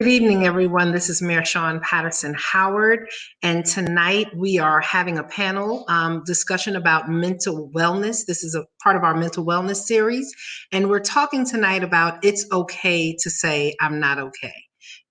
Good evening, everyone. This is Mayor Sean Patterson Howard, and tonight we are having a panel discussion about mental wellness. This is a part of our mental wellness series, and we're talking tonight about it's okay to say I'm not okay.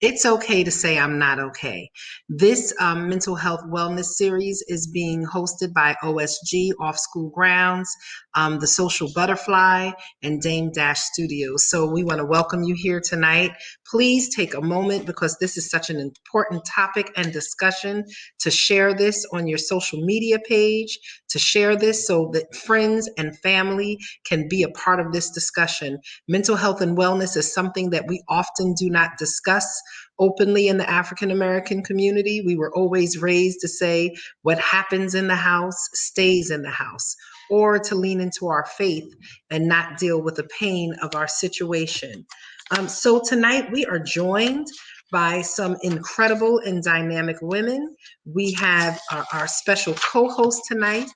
It's okay to say I'm not okay. This mental health wellness series is being hosted by OSG, Off School Grounds, the Social Butterfly, and Dame Dash Studios. So we want to welcome you here tonight. Please take a moment, because this is such an important topic and discussion, to share this on your social media page, to share this so that friends and family can be a part of this discussion. Mental health and wellness is something that we often do not discuss openly in the African American community. We were always raised to say what happens in the house stays in the house, or to lean into our faith and not deal with the pain of our situation. So tonight we are joined by some incredible and dynamic women. We have our special co-host tonight,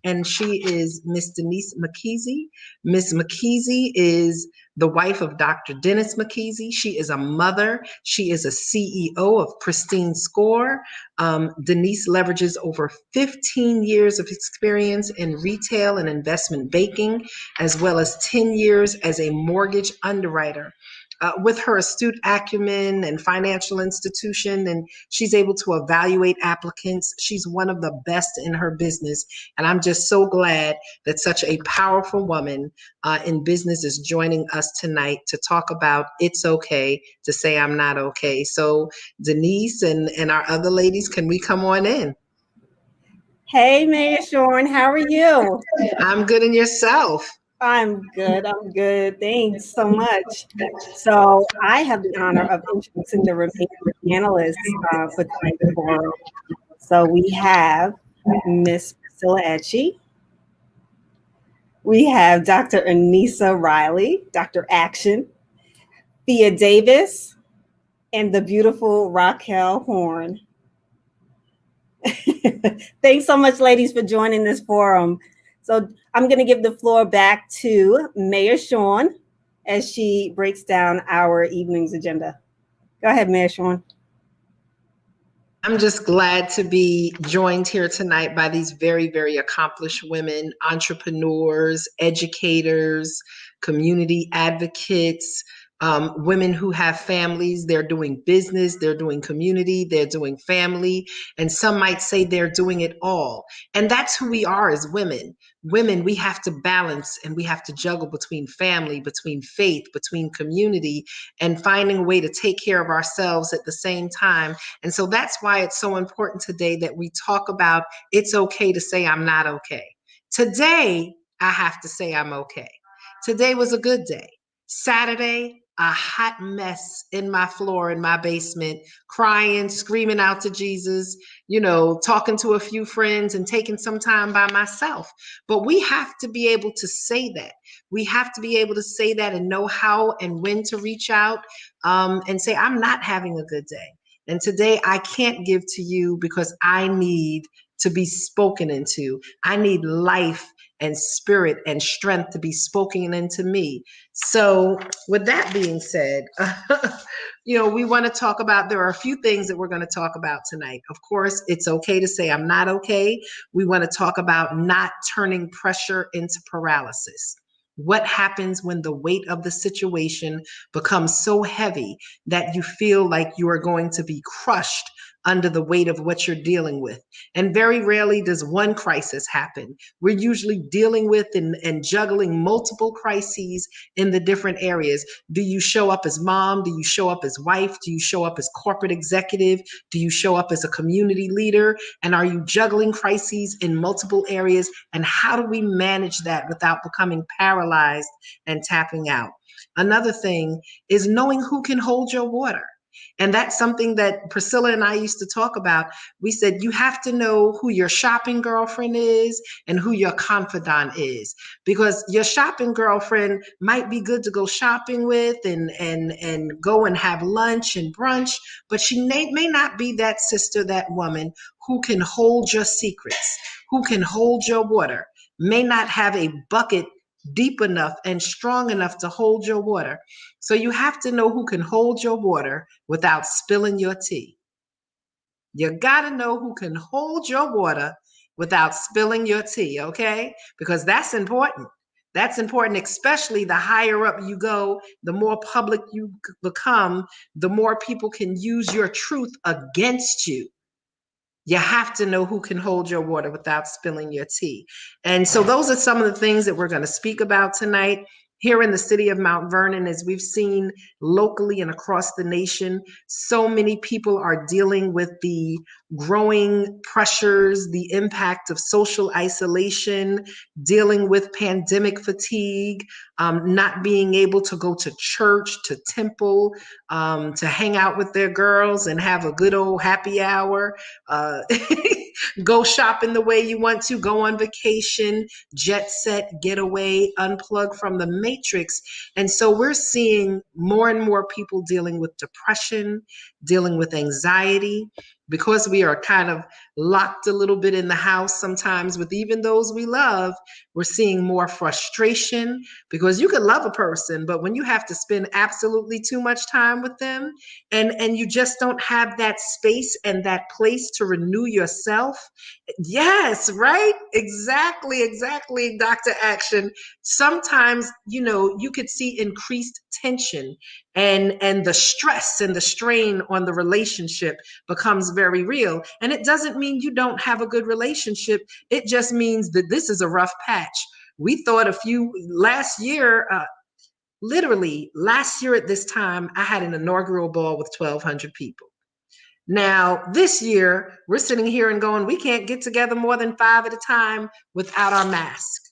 and she is Miss Denise McKeezy. Miss McKeezy is the wife of Dr. Dennis McKeezy. She is a mother. She is a CEO of Pristine Score. Denise leverages over 15 years of experience in retail and investment banking, as well as 10 years as a mortgage underwriter. With her astute acumen and financial institution, and she's able to evaluate applicants. She's one of the best in her business. And I'm just so glad that such a powerful woman in business is joining us tonight to talk about it's okay to say I'm not okay. So Denise and our other ladies, can we come on in? Hey, Mayor Sean, how are you? I'm good, and yourself? I'm good. I'm good. Thanks so much. So I have the honor of introducing the remaining panelists for tonight's forum. So we have Miss Priscilla Etchie. We have Dr. Anissa Riley, Dr. Action, Thea Davis, and the beautiful Raquel Horn. Thanks so much, ladies, for joining this forum. So I'm going to give the floor back to Mayor Sean as she breaks down our evening's agenda. Go ahead, Mayor Sean. I'm just glad to be joined here tonight by these very, very accomplished women, entrepreneurs, educators, community advocates, women who have families. They're doing business, they're doing community, they're doing family, and some might say they're doing it all. And that's who we are as women. Women, we have to balance and we have to juggle between family, between faith, between community, and finding a way to take care of ourselves at the same time. And so that's why it's so important today that we talk about it's okay to say I'm not okay. Today, I have to say I'm okay. Today was a good day. Saturday, a hot mess in my floor in my basement, crying, screaming out to Jesus, talking to a few friends and taking some time by myself. But we have to be able to say that. We have to be able to say that and know how and when to reach out and say, I'm not having a good day. And today I can't give to you because I need to be spoken into. I need life and spirit and strength to be spoken into me. So with that being said, we want to talk about, there are a few things that we're going to talk about tonight. Of course, it's okay to say I'm not okay. We want to talk about not turning pressure into paralysis. What happens when the weight of the situation becomes so heavy that you feel like you are going to be crushed under the weight of what you're dealing with? And very rarely does one crisis happen. We're usually dealing with and juggling multiple crises in the different areas. Do you show up as mom? Do you show up as wife? Do you show up as corporate executive? Do you show up as a community leader? And are you juggling crises in multiple areas? And how do we manage that without becoming paralyzed and tapping out? Another thing is knowing who can hold your water. And that's something that Priscilla and I used to talk about. We said, you have to know who your shopping girlfriend is and who your confidant is, because your shopping girlfriend might be good to go shopping with and go and have lunch and brunch, but she may not be that sister, that woman who can hold your secrets, who can hold your water, may not have a bucket deep enough and strong enough to hold your water. So you have to know who can hold your water without spilling your tea. You got to know who can hold your water without spilling your tea, okay? Because that's important. That's important, especially the higher up you go, the more public you become, the more people can use your truth against you. You have to know who can hold your water without spilling your tea. And so those are some of the things that we're going to speak about tonight. Here in the city of Mount Vernon, as we've seen locally and across the nation, so many people are dealing with the growing pressures, the impact of social isolation, dealing with pandemic fatigue, not being able to go to church, to temple, to hang out with their girls and have a good old happy hour, uh, go shopping the way you want to, go on vacation, jet set, get away, unplug from the matrix. And so we're seeing more and more people dealing with depression, dealing with anxiety, because we are kind of locked a little bit in the house sometimes with even those we love. We're seeing more frustration, because you can love a person, but when you have to spend absolutely too much time with them, and you just don't have that space and that place to renew yourself. Yes, right? Exactly, Dr. Action. Sometimes, you could see increased tension, and the stress and the strain on the relationship becomes very real. And it doesn't mean you don't have a good relationship. It just means that this is a rough patch. We thought last year, literally last year at this time, I had an inaugural ball with 1,200 people. Now, this year, we're sitting here and going, we can't get together more than 5 at a time without our mask.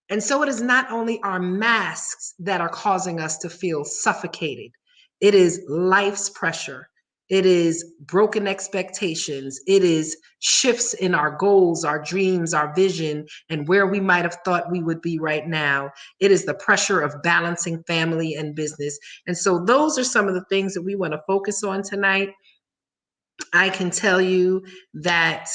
And so it is not only our masks that are causing us to feel suffocated. It is life's pressure. It is broken expectations. It is shifts in our goals, our dreams, our vision, and where we might have thought we would be right now. It is the pressure of balancing family and business. And so those are some of the things that we want to focus on tonight. I can tell you that,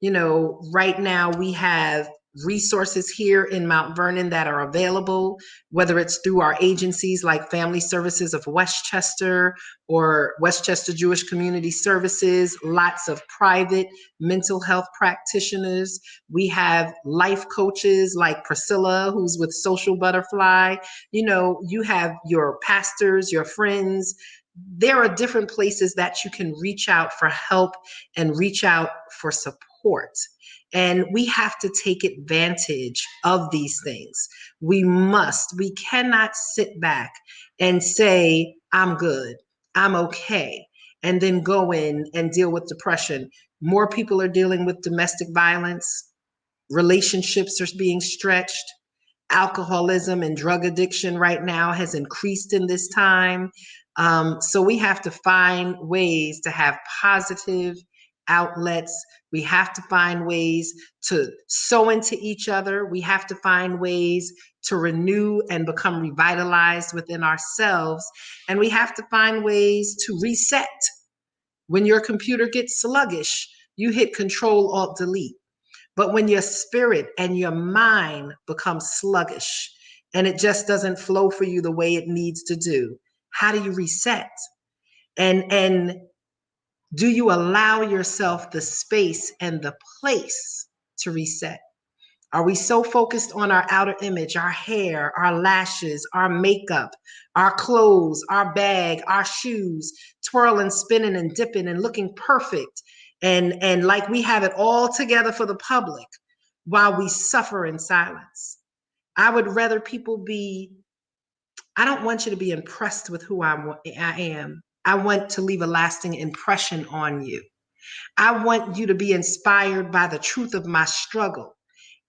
right now we have resources here in Mount Vernon that are available, whether it's through our agencies like Family Services of Westchester or Westchester Jewish Community Services, lots of private mental health practitioners. We have life coaches like Priscilla, who's with Social Butterfly. You have your pastors, your friends. There are different places that you can reach out for help and reach out for support. And we have to take advantage of these things. We cannot sit back and say, I'm good, I'm okay, and then go in and deal with depression. More people are dealing with domestic violence, relationships are being stretched, alcoholism and drug addiction right now has increased in this time. So we have to find ways to have positive outlets. We have to find ways to sow into each other. We have to find ways to renew and become revitalized within ourselves. And we have to find ways to reset. When your computer gets sluggish, you hit Control Alt Delete. But when your spirit and your mind become sluggish and it just doesn't flow for you the way it needs to do, how do you reset? And do you allow yourself the space and the place to reset? Are we so focused on our outer image, our hair, our lashes, our makeup, our clothes, our bag, our shoes, twirling, spinning, and dipping and looking perfect, and like we have it all together for the public while we suffer in silence? I would rather people I don't want you to be impressed with who I am. I want to leave a lasting impression on you. I want you to be inspired by the truth of my struggle,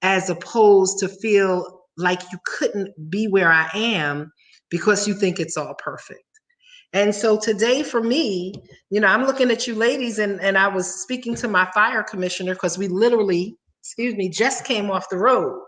as opposed to feel like you couldn't be where I am because you think it's all perfect. And so today for me, I'm looking at you ladies, and I was speaking to my fire commissioner because we literally, just came off the road.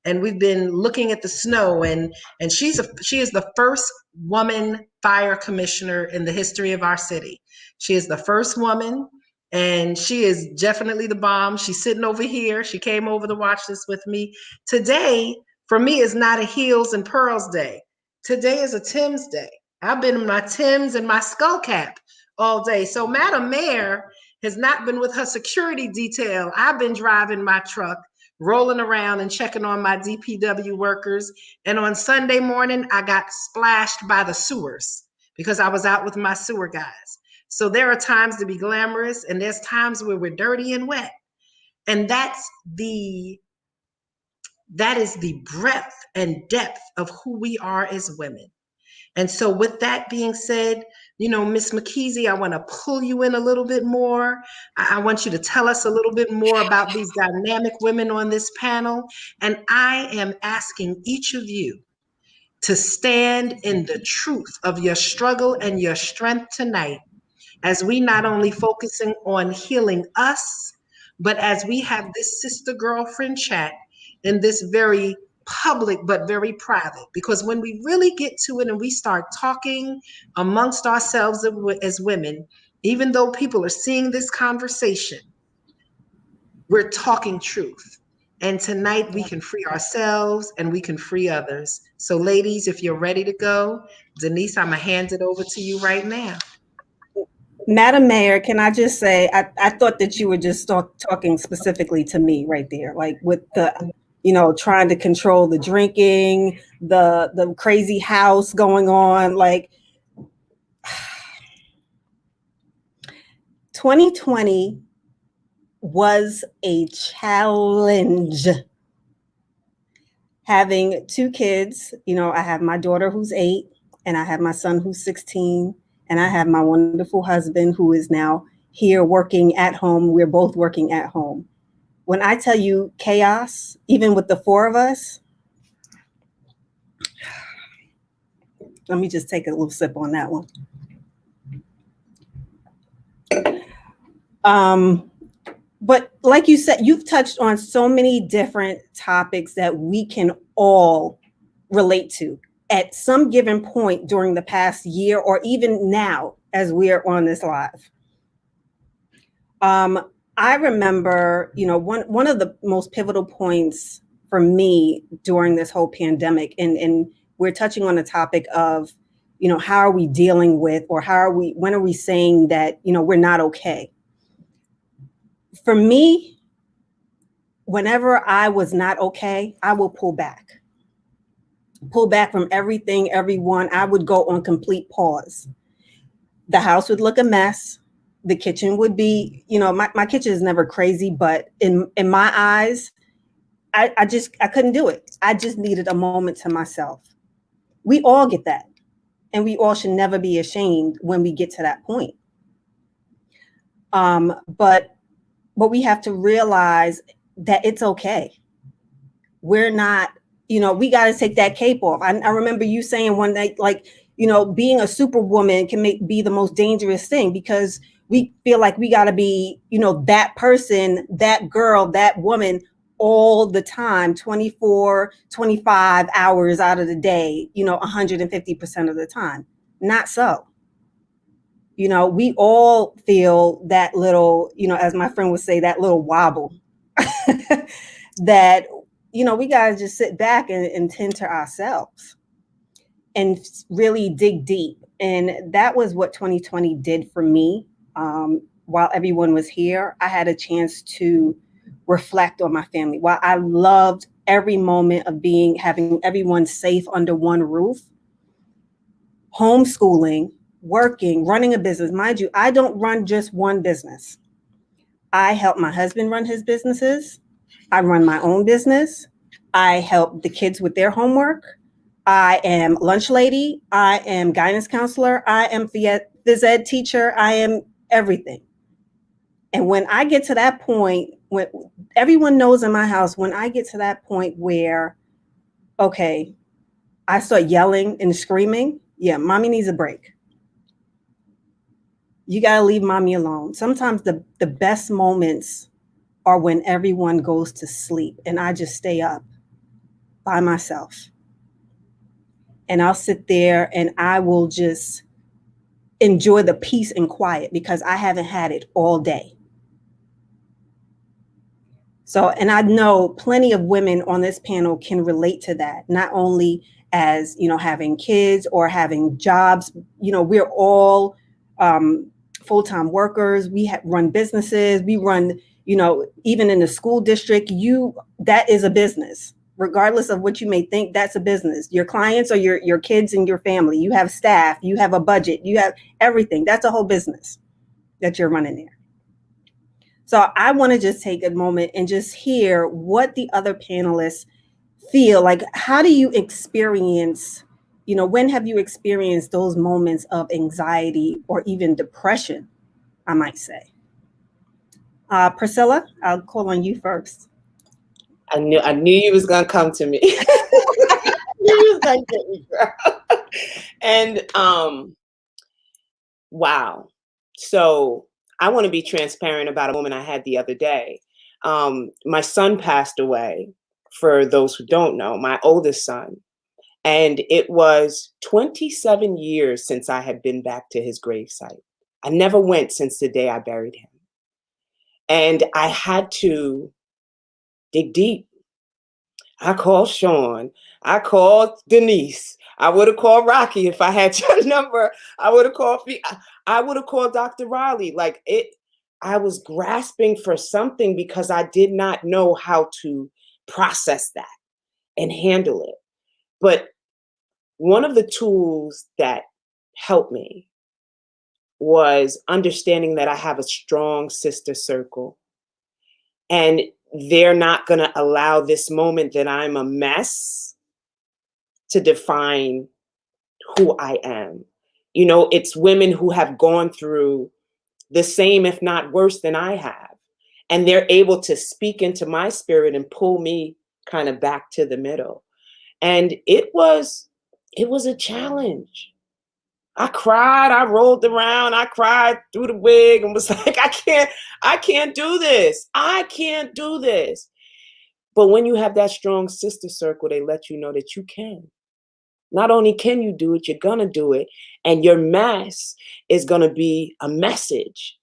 And we've been looking at the snow, and she is the first woman fire commissioner in the history of our city. She is the first woman, and she is definitely the bomb. She's sitting over here. She came over to watch this with me. Today, For me, it's not a heels and pearls day. Today is a Tim's day. I've been in my Tim's and my skull cap all day. So Madam Mayor has not been with her security detail. I've been driving my truck, rolling around and checking on my DPW workers. And on Sunday morning, I got splashed by the sewers because I was out with my sewer guys. So there are times to be glamorous, and there's times where we're dirty and wet. And that is the breadth and depth of who we are as women. And so, with that being said, Miss McKeezy, I want to pull you in a little bit more. I want you to tell us a little bit more about these dynamic women on this panel. And I am asking each of you to stand in the truth of your struggle and your strength tonight, as we not only focusing on healing us, but as we have this sister girlfriend chat in this very public but very private. Because when we really get to it and we start talking amongst ourselves as women, even though people are seeing this conversation, we're talking truth. And tonight we can free ourselves and we can free others. So, ladies, if you're ready to go, Denise, I'm going to hand it over to you right now. Madam Mayor, can I just say, I thought that you were just talking specifically to me right there, like with the, trying to control the drinking, the crazy house going on. Like 2020 was a challenge. Having two kids, I have my daughter who's 8, and I have my son who's 16, and I have my wonderful husband who is now here working at home. We're both working at home. When I tell you chaos, even with the 4 of us, let me just take a little sip on that one. But like you said, you've touched on so many different topics that we can all relate to at some given point during the past year, or even now as we are on this live. I remember, one of the most pivotal points for me during this whole pandemic, and we're touching on the topic of, how are we dealing with, or when are we saying that, we're not okay? For me, whenever I was not okay, I will pull back from everything, everyone. I would go on complete pause. The house would look a mess. The kitchen would be, my kitchen is never crazy, but in my eyes, I couldn't do it. I just needed a moment to myself. We all get that. And we all should never be ashamed when we get to that point. But we have to realize that it's okay. We're not, we got to take that cape off. I remember you saying one night, like, being a superwoman can be the most dangerous thing, because we feel like we got to be, that person, that girl, that woman all the time, 24, 25 hours out of the day, 150% of the time. Not so. We all feel that little, as my friend would say, that little wobble that, we got to just sit back and tend to ourselves and really dig deep. And that was what 2020 did for me. While everyone was here, I had a chance to reflect on my family. While I loved every moment of having everyone safe under one roof, homeschooling, working, running a business. Mind you, I don't run just one business. I help my husband run his businesses. I run my own business. I help the kids with their homework. I am lunch lady. I am guidance counselor. I am phys ed teacher. I am everything. And when I get to that point, when everyone knows in my house, when I get to that point where, okay, I start yelling and screaming, yeah, mommy needs a break. You got to leave mommy alone. Sometimes the best moments are when everyone goes to sleep and I just stay up by myself. And I'll sit there and I will just enjoy the peace and quiet, because I haven't had it all day. So, and I know plenty of women on this panel can relate to that, not only as, having kids or having jobs. We're all full-time workers. We run businesses. We run, even in the school district, that is a business. Regardless of what you may think, that's a business. Your clients are your kids and your family. You have staff, you have a budget, you have everything. That's a whole business that you're running there. So I want to just take a moment and just hear what the other panelists feel like. How do you experience, when have you experienced those moments of anxiety or even depression, I might say? Priscilla, I'll call on you first. I knew you was gonna come to me. You was gonna get me, girl. And wow. So I want to be transparent about a moment I had the other day. My son passed away, for those who don't know, my oldest son. And it was 27 years since I had been back to his gravesite. I never went since the day I buried him. And I had to dig deep. I called Sean. I called Denise. I would have called Rocky if I had your number. I would have called I would have called Dr. Riley. I was grasping for something because I did not know how to process that and handle it. But one of the tools that helped me was understanding that I have a strong sister circle. And they're not going to allow this moment that I'm a mess to define who I am. It's women who have gone through the same, if not worse than I have. And they're able to speak into my spirit and pull me kind of back to the middle. And it was a challenge. I cried, I rolled around, I cried through the wig and was like, I can't do this. I can't do this. But when you have that strong sister circle, they let you know that you can. Not only can you do it, you're gonna do it. And your mess is gonna be a message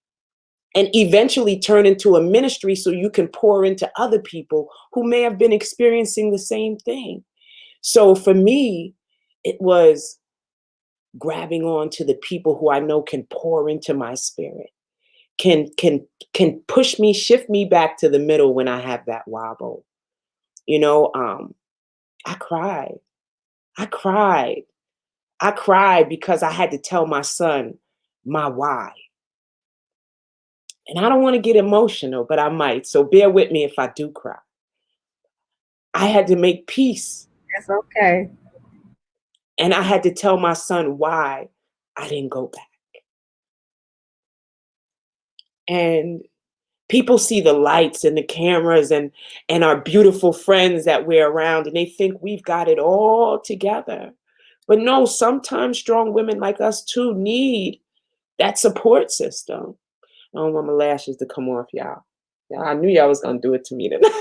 and eventually turn into a ministry so you can pour into other people who may have been experiencing the same thing. So for me, it was grabbing on to the people who I know can pour into my spirit, can push me, shift me back to the middle when I have that wobble. I cried. I cried. I cried because I had to tell my son my why. And I don't want to get emotional, but I might. So bear with me if I do cry. I had to make peace. That's okay. And I had to tell my son why I didn't go back. And people see the lights and the cameras and our beautiful friends that we're around, and they think we've got it all together. But no, sometimes strong women like us too need that support system. I don't want my lashes to come off, y'all. I knew y'all was gonna do it to me tonight.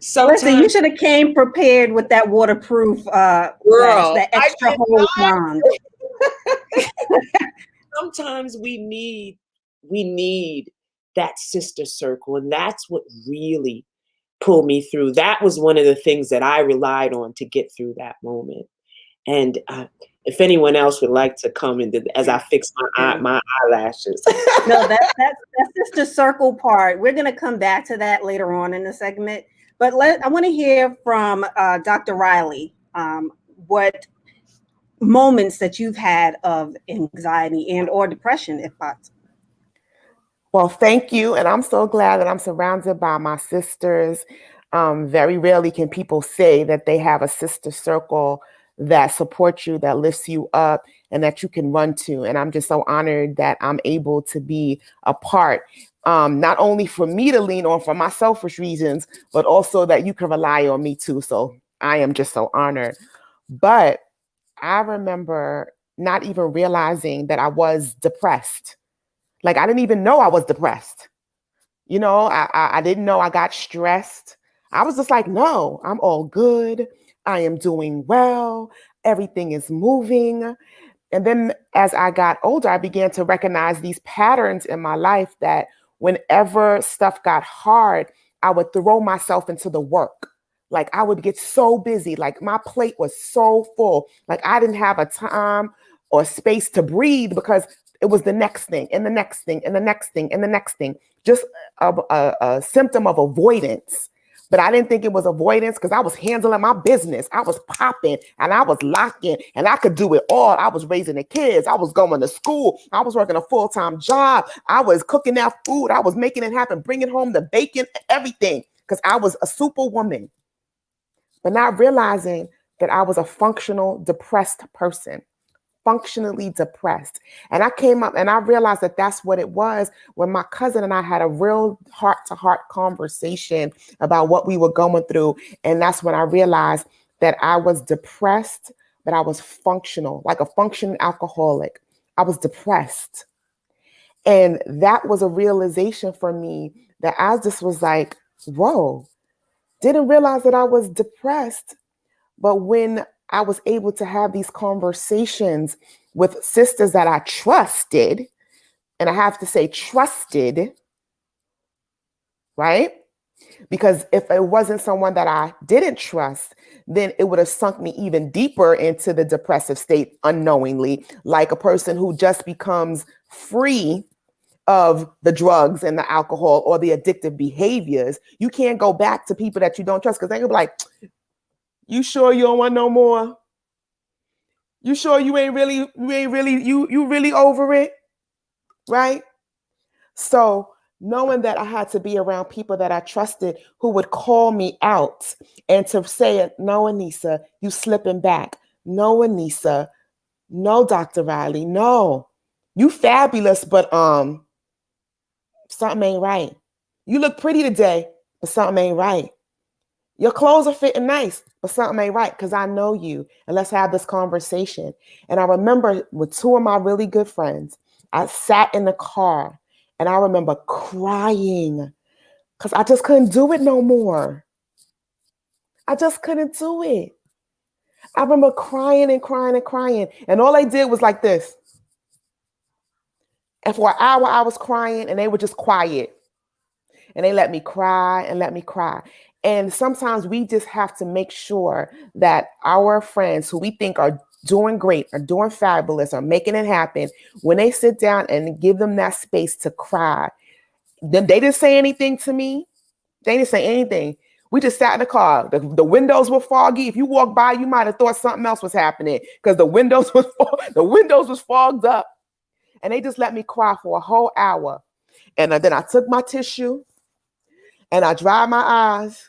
Listen, you should have came prepared with that waterproof glass, that extra hold on. Sometimes we need that sister circle, and that's what really pulled me through. That was one of the things that I relied on to get through that moment. And if anyone else would like to come in as I fix my eyelashes. No, that's just the circle part. We're going to come back to that later on in the segment. But I want to hear from Dr. Riley, what moments that you've had of anxiety and or depression, if possible. Well, thank you. And I'm so glad that I'm surrounded by my sisters. Very rarely can people say that they have a sister circle that supports you, that lifts you up, and that you can run to. And I'm just so honored that I'm able to be a part, not only for me to lean on for my selfish reasons, but also that you can rely on me too. So I am just so honored. But I remember not even realizing that I was depressed. Like, I didn't even know I was depressed. I didn't know I got stressed. I was just like, no, I'm all good. I am doing well. Everything is moving. And then as I got older, I began to recognize these patterns in my life that whenever stuff got hard, I would throw myself into the work. Like I would get so busy. Like my plate was so full. Like I didn't have a time or space to breathe because it was the next thing and the next thing and the next thing and the next thing. Just a symptom of avoidance. But I didn't think it was avoidance because I was handling my business. I was popping and I was locking and I could do it all. I was raising the kids. I was going to school. I was working a full-time job. I was cooking that food. I was making it happen, bringing home the bacon, everything, because I was a superwoman. But not realizing that I was a functional, depressed person. Functionally depressed. And I came up and I realized that that's what it was when my cousin and I had a real heart-to-heart conversation about what we were going through. And that's when I realized that I was depressed, but I was functional, like a functioning alcoholic. I was depressed. And that was a realization for me that I just was like, whoa, didn't realize that I was depressed. But when I was able to have these conversations with sisters that I trusted, and I have to say trusted, right? Because if it wasn't someone that I didn't trust, then it would have sunk me even deeper into the depressive state unknowingly, like a person who just becomes free of the drugs and the alcohol or the addictive behaviors. You can't go back to people that you don't trust because they're gonna be like, you sure you don't want no more? You sure you really over it? Right? So knowing that I had to be around people that I trusted who would call me out and to say, no, Anissa, you slipping back. No, Anissa. No, Dr. Riley. No, you fabulous, but something ain't right. You look pretty today, but something ain't right. Your clothes are fitting nice, but something ain't right because I know you. And let's have this conversation. And I remember with two of my really good friends, I sat in the car and I remember crying because I just couldn't do it no more. I just couldn't do it. I remember crying and crying and crying. And all they did was like this. And for an hour, I was crying and they were just quiet. And they let me cry and let me cry. And sometimes we just have to make sure that our friends who we think are doing great, are doing fabulous, are making it happen, when they sit down and give them that space to cry, then they didn't say anything to me. They didn't say anything. We just sat in the car. The windows were foggy. If you walked by, you might have thought something else was happening because the windows was fogged up. And they just let me cry for a whole hour. And then I took my tissue and I dried my eyes.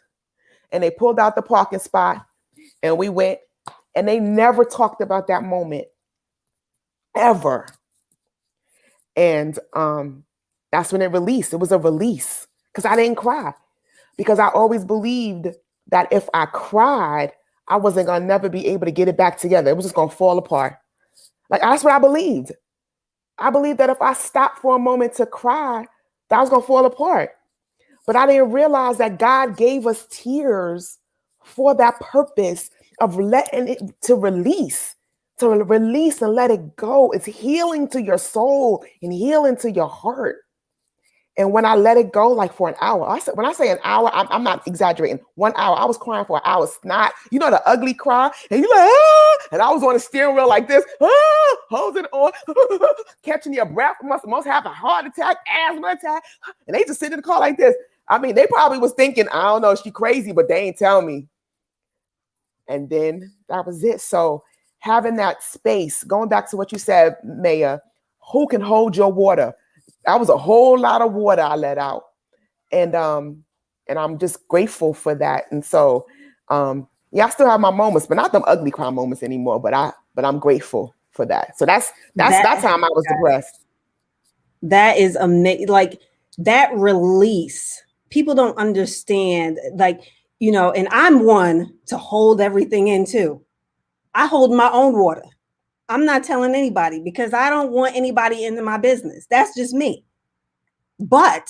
And they pulled out the parking spot and we went, and they never talked about that moment ever. And that's when it released. It was a release because I didn't cry, because I always believed that if I cried, I wasn't going to never be able to get it back together. It was just going to fall apart. Like, that's what I believed. I believed that if I stopped for a moment to cry, that I was going to fall apart. But I didn't realize that God gave us tears for that purpose of letting it to release and let it go. It's healing to your soul and healing to your heart. And when I let it go, like for an hour, when I say an hour, I'm not exaggerating. 1 hour, I was crying for an hour. Snot, you know, the ugly cry, and you're like, ah! And I was on the steering wheel like this, holding on, catching your breath. Must have a heart attack, asthma attack, and they just sit in the car like this. I mean, they probably was thinking, I don't know, she crazy, but they ain't tell me. And then that was it. So having that space, going back to what you said, Maya, who can hold your water? That was a whole lot of water I let out. And I'm just grateful for that. And so, yeah, I still have my moments, but not them ugly cry moments anymore. But I'm grateful for that. So that's that time I was depressed. That is amazing. Like that release, people don't understand. Like, you know, and I'm one to hold everything in too. I hold my own water. I'm not telling anybody because I don't want anybody into my business. That's just me. But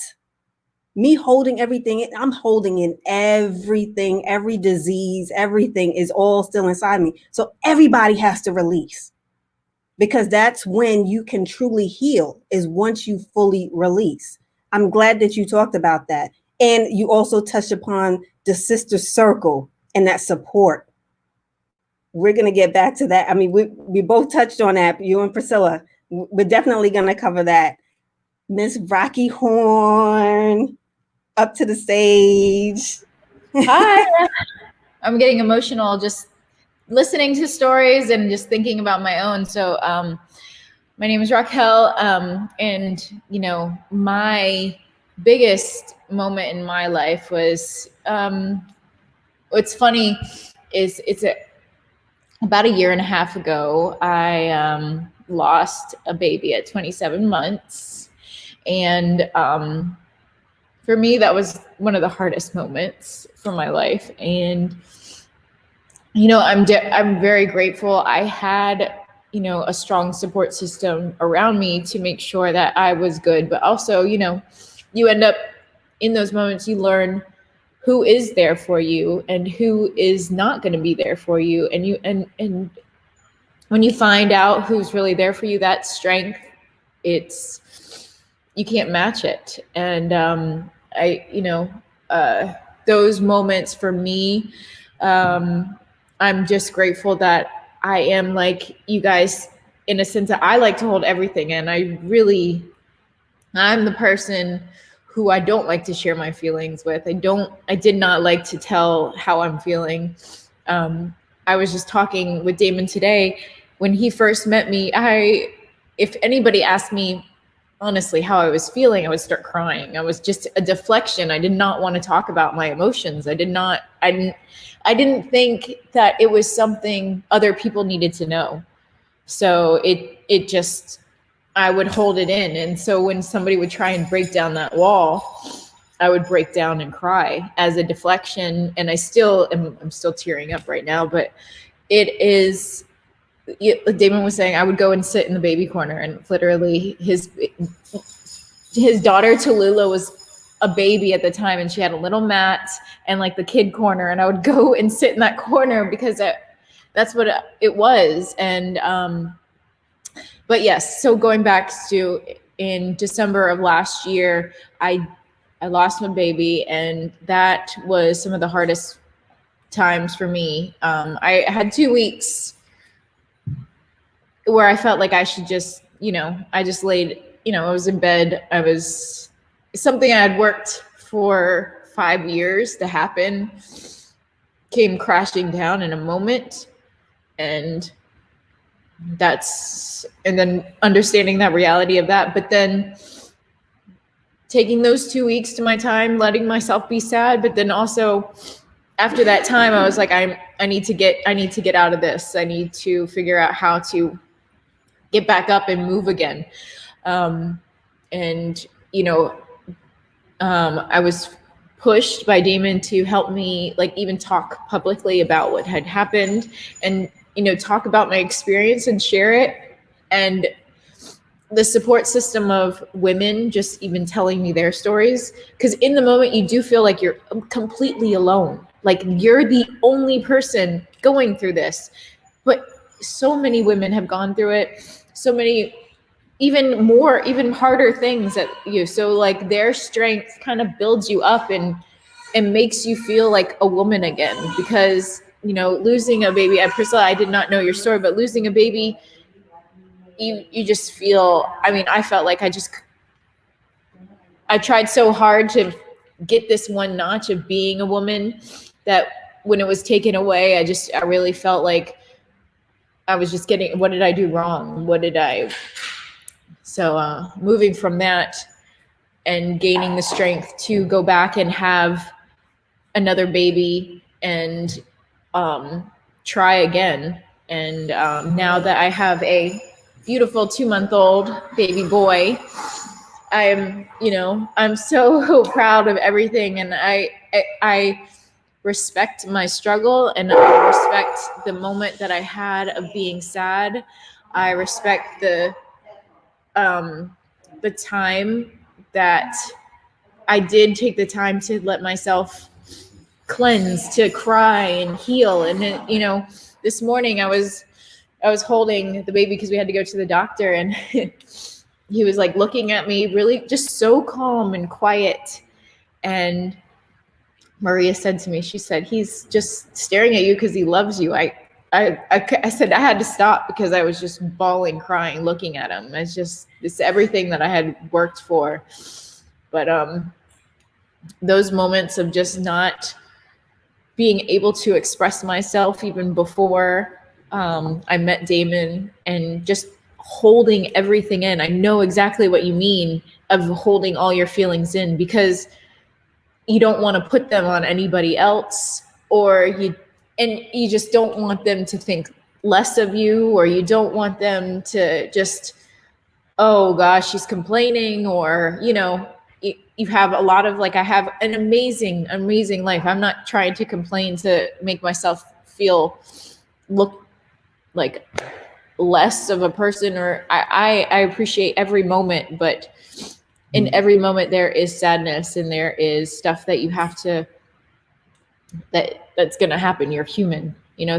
me holding everything, I'm holding in everything, every disease, everything is all still inside me. So everybody has to release, because that's when you can truly heal, is once you fully release. I'm glad that you talked about that. And you also touched upon the sister circle and that support. We're going to get back to that. I mean, we both touched on that, you and Priscilla. We're definitely going to cover that. Miss Rocky Horn, up to the stage. Hi. I'm getting emotional just listening to stories and just thinking about my own. So my name is Raquel, and my biggest moment in my life was what's funny is about a year and a half ago, I lost a baby at 27 months. And for me, that was one of the hardest moments for my life. And, I'm very grateful. I had, a strong support system around me to make sure that I was good. But also, you end up in those moments, you learn who is there for you and who is not going to be there for you. And when you find out who's really there for you, that strength, you can't match it. And those moments for me, I'm just grateful that I am like you guys in a sense that I like to hold everything in. I'm the person who I don't like to share my feelings with. I did not like to tell how I'm feeling. I was just talking with Damon today. When he first met me, if anybody asked me honestly how I was feeling, I would start crying. I was just a deflection. I did not want to talk about my emotions. I didn't think that it was something other people needed to know. So I would hold it in. And so when somebody would try and break down that wall, I would break down and cry as a deflection. And I'm still tearing up right now, but Damon was saying, I would go and sit in the baby corner, and literally his daughter Tallulah was a baby at the time, and she had a little mat and like the kid corner, and I would go and sit in that corner because that's what it was. And but yes, so going back to in December of last year, I lost my baby, and that was some of the hardest times for me. I had 2 weeks where I felt like I should just, I just laid, I was in bed. Something I had worked for 5 years to happen came crashing down in a moment. And then understanding that reality of that, but then taking those 2 weeks to my time, letting myself be sad. But then also after that time, I was like, I need to get out of this. I need to figure out how to get back up and move again. I was pushed by Damon to help me like even talk publicly about what had happened and, talk about my experience and share it. And the support system of women just even telling me their stories. Because in the moment you do feel like you're completely alone. Like you're the only person going through this. But so many women have gone through it. So many even harder things that so like their strength kind of builds you up and makes you feel like a woman again. Because losing a baby, Priscilla, I did not know your story, but losing a baby, you just feel, I felt like I tried so hard to get this one notch of being a woman that when it was taken away, I really felt like I was just getting, what did I do wrong? So moving from that and gaining the strength to go back and have another baby and try again. And now that I have a beautiful 2-month-old baby boy, I'm so proud of everything. And I respect my struggle, and I respect the moment that I had of being sad. I respect the time that I did take the time to let myself cleanse, to cry and heal. And then, this morning I was holding the baby because we had to go to the doctor, and he was like looking at me, really just so calm and quiet. And Maria said to me, she said, he's just staring at you because he loves you. I said I had to stop because I was just bawling, crying, looking at him. It's everything that I had worked for. But those moments of just not being able to express myself even before I met Damon, and just holding everything in. I know exactly what you mean of holding all your feelings in, because you don't want to put them on anybody else, or you just don't want them to think less of you, or you don't want them to just, oh gosh, she's complaining, or you have a lot of, like, I have an amazing life. I'm not trying to complain to make myself feel look like less of a person, or I appreciate every moment, but in every moment there is sadness, and there is stuff that you have to, that's going to happen. You're human,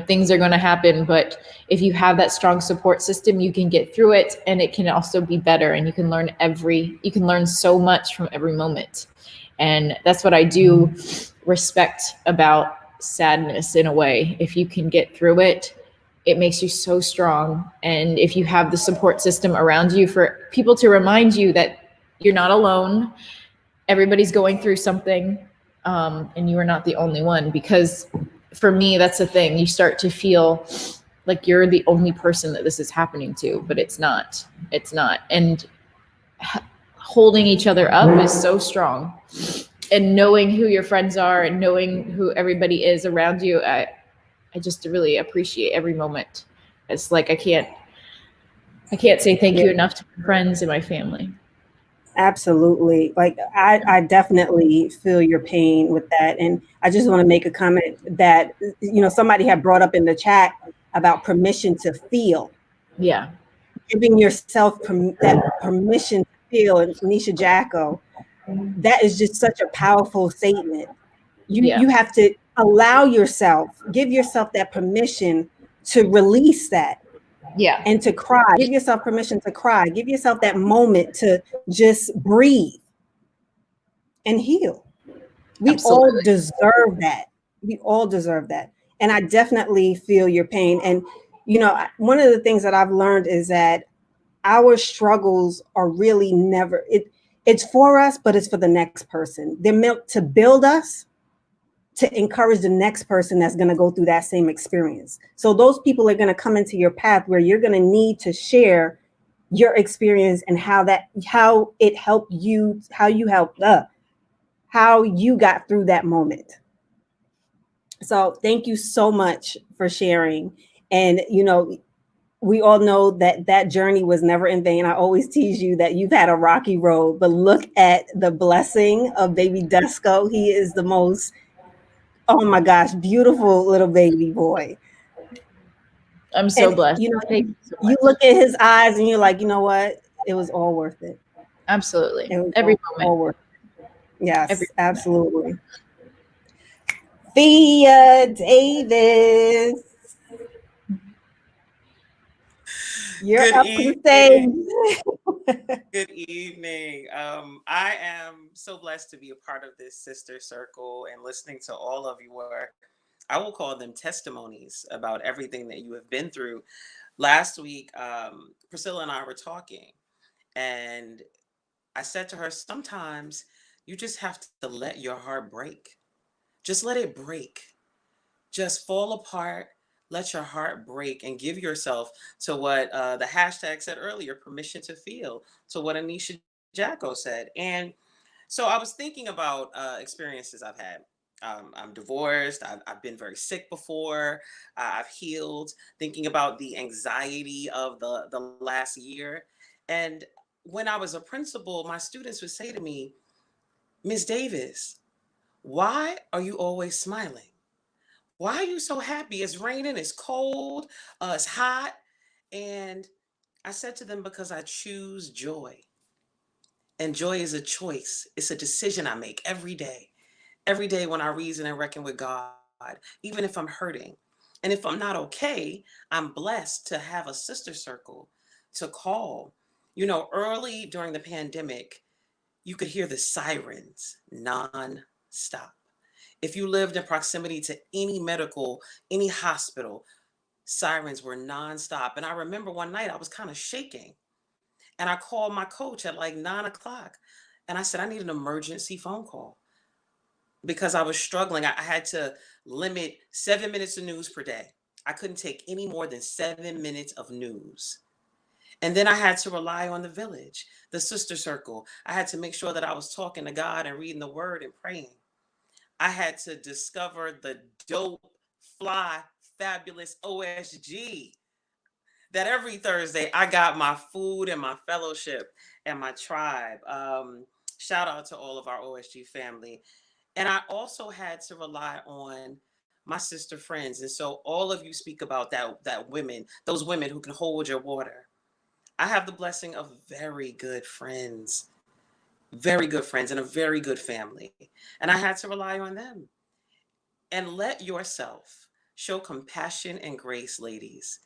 things are going to happen, but if you have that strong support system, you can get through it, and it can also be better, and you can learn so much from every moment. And that's what I do respect about sadness in a way. If you can get through it, it makes you so strong. And if you have the support system around you, for people to remind you that you're not alone, everybody's going through something, and you are not the only one. Because for me, that's the thing. You start to feel like you're the only person that this is happening to, but it's not. It's not. And holding each other up is so strong. And knowing who your friends are, and knowing who everybody is around you, I just really appreciate every moment. It's like I can't say thank you enough to my friends and my family. Absolutely. Like I definitely feel your pain with that. And I just want to make a comment that, somebody had brought up in the chat about permission to feel. Yeah. Giving yourself that permission to feel. And Nisha Jacko, that is just such a powerful statement. You have to allow yourself, give yourself that permission to release that. Yeah. And to cry. Give yourself permission to cry. Give yourself that moment to just breathe and heal. We Absolutely. all deserve that. We all deserve that. And I definitely feel your pain. And, one of the things that I've learned is that our struggles are really never, it's for us, but it's for the next person. They're meant to build us, to encourage the next person that's going to go through that same experience. So those people are going to come into your path where you're going to need to share your experience and how it helped you, how you got through that moment. So thank you so much for sharing. And, we all know that journey was never in vain. I always tease you that you've had a rocky road, but look at the blessing of baby Dusko. He is the most, oh my gosh, beautiful little baby boy. I'm so blessed. Thank you so much. You look at his eyes and you're like, you know what? It was all worth it. Absolutely. It was every all moment. worth it. Yes, absolutely. Thea Davis. You're Good up to the Good evening. I am so blessed to be a part of this sister circle and listening to all of your, I will call them testimonies about everything that you have been through. Last week, Priscilla and I were talking, and I said to her, sometimes you just have to let your heart break. Just let it break. Just fall apart. Let your heart break and give yourself to what the hashtag said earlier, permission to feel, to what Anisha Jacko said. And so I was thinking about experiences I've had. I'm divorced. I've been very sick before. I've healed, thinking about the anxiety of the last year. And when I was a principal, my students would say to me, Miss Davis, why are you always smiling? Why are you so happy? It's raining, it's cold, it's hot. And I said to them, because I choose joy. And joy is a choice. It's a decision I make every day. Every day when I reason and reckon with God, even if I'm hurting. And if I'm not okay, I'm blessed to have a sister circle to call You know, early during the pandemic, you could hear the sirens non-stop. If you lived in proximity to any hospital, sirens were nonstop. And I remember one night I was kind of shaking, and I called my coach at like 9 o'clock, and I said, I need an emergency phone call because I was struggling. I had to limit 7 minutes of news per day. I couldn't take any more than 7 minutes of news. And then I had to rely on the village, the sister circle. I had to make sure that I was talking to God and reading the word and praying. I had to discover the dope, fly, fabulous OSG that every Thursday I got my food and my fellowship and my tribe. Shout out to all of our OSG family. And I also had to rely on my sister friends. And so all of you speak about that women, those women who can hold your water. I have the blessing of very good friends, and a very good family. And I had to rely on them. And let yourself show compassion and grace, ladies,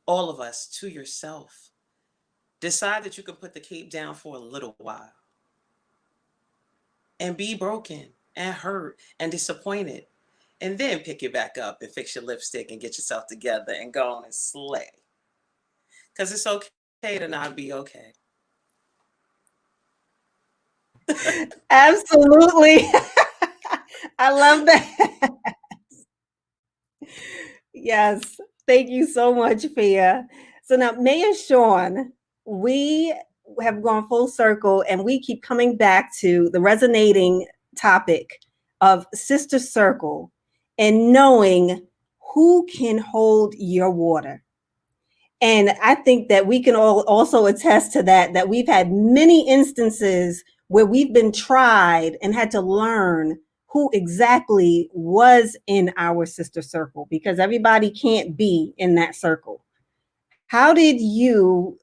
all of us, to yourself. Decide that you can put the cape down for a little while and be broken and hurt and disappointed. And then pick it back up and fix your lipstick and get yourself together and go on and slay. Because it's okay to not be okay. Absolutely. I love that. Yes. Thank you so much, Fia. So now, Mayor Sean, we have gone full circle and we keep coming back to the resonating topic of Sister Circle and knowing who can hold your water. And I think that we can all also attest to that, that we've had many instances where we've been tried and had to learn who exactly was in our sister circle, because everybody can't be in that circle. How did you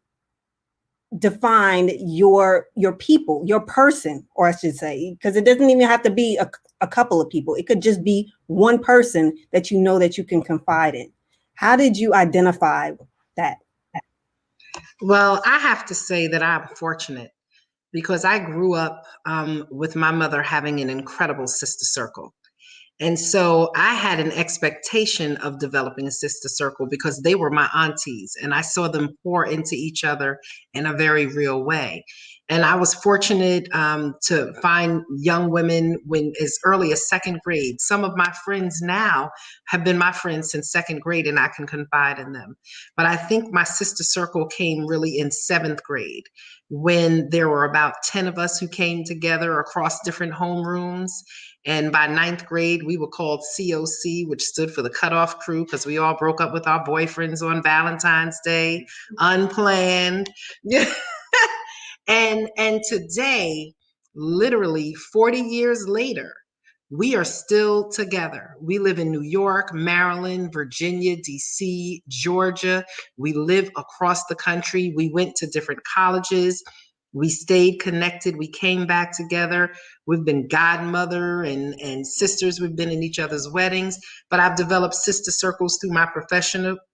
define your people, your person, or I should say, because it doesn't even have to be a couple of people. It could just be one person that you know that you can confide in. How did you identify that? Well, I have to say that I'm fortunate because I grew up with my mother having an incredible sister circle. And so I had an expectation of developing a sister circle because they were my aunties and I saw them pour into each other in a very real way. And I was fortunate to find young women when as early as second grade. Some of my friends now have been my friends since second grade and I can confide in them. But I think my sister circle came really in seventh grade when there were about 10 of us who came together across different homerooms. And by ninth grade, we were called COC, which stood for the cutoff crew, because we all broke up with our boyfriends on Valentine's Day, unplanned. And today, literally 40 years later, we are still together. We live in New York, Maryland, Virginia, DC, Georgia. We live across the country. We went to different colleges. We stayed connected. We came back together. We've been godmother and sisters. We've been in each other's weddings. But I've developed sister circles through my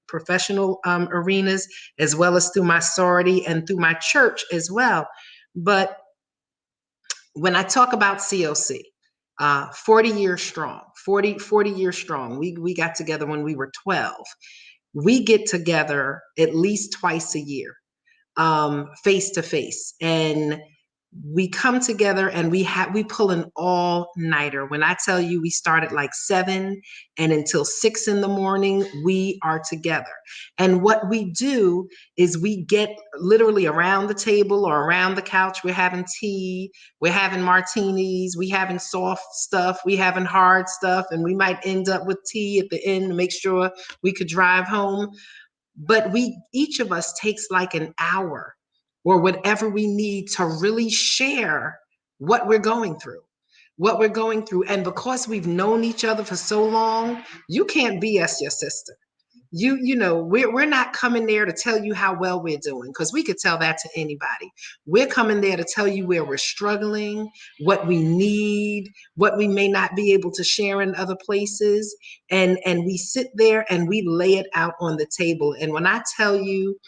professional arenas, as well as through my sorority and through my church as well. But when I talk about COC, 40 years strong, 40 years strong. We got together when we were 12. We get together at least twice a year, face to face. And we come together and we pull an all-nighter. When I tell you we start at like 7 and until 6 in the morning, we are together. And what we do is we get literally around the table or around the couch. We're having tea, we're having martinis, we having soft stuff, we having hard stuff, and we might end up with tea at the end to make sure we could drive home. But we each of us takes like an hour or whatever we need to really share what we're going through, and because we've known each other for so long, you can't BS your sister. We're not coming there to tell you how well we're doing, because we could tell that to anybody. We're coming there to tell you where we're struggling, what we need, what we may not be able to share in other places, and we sit there and we lay it out on the table. And when I tell you,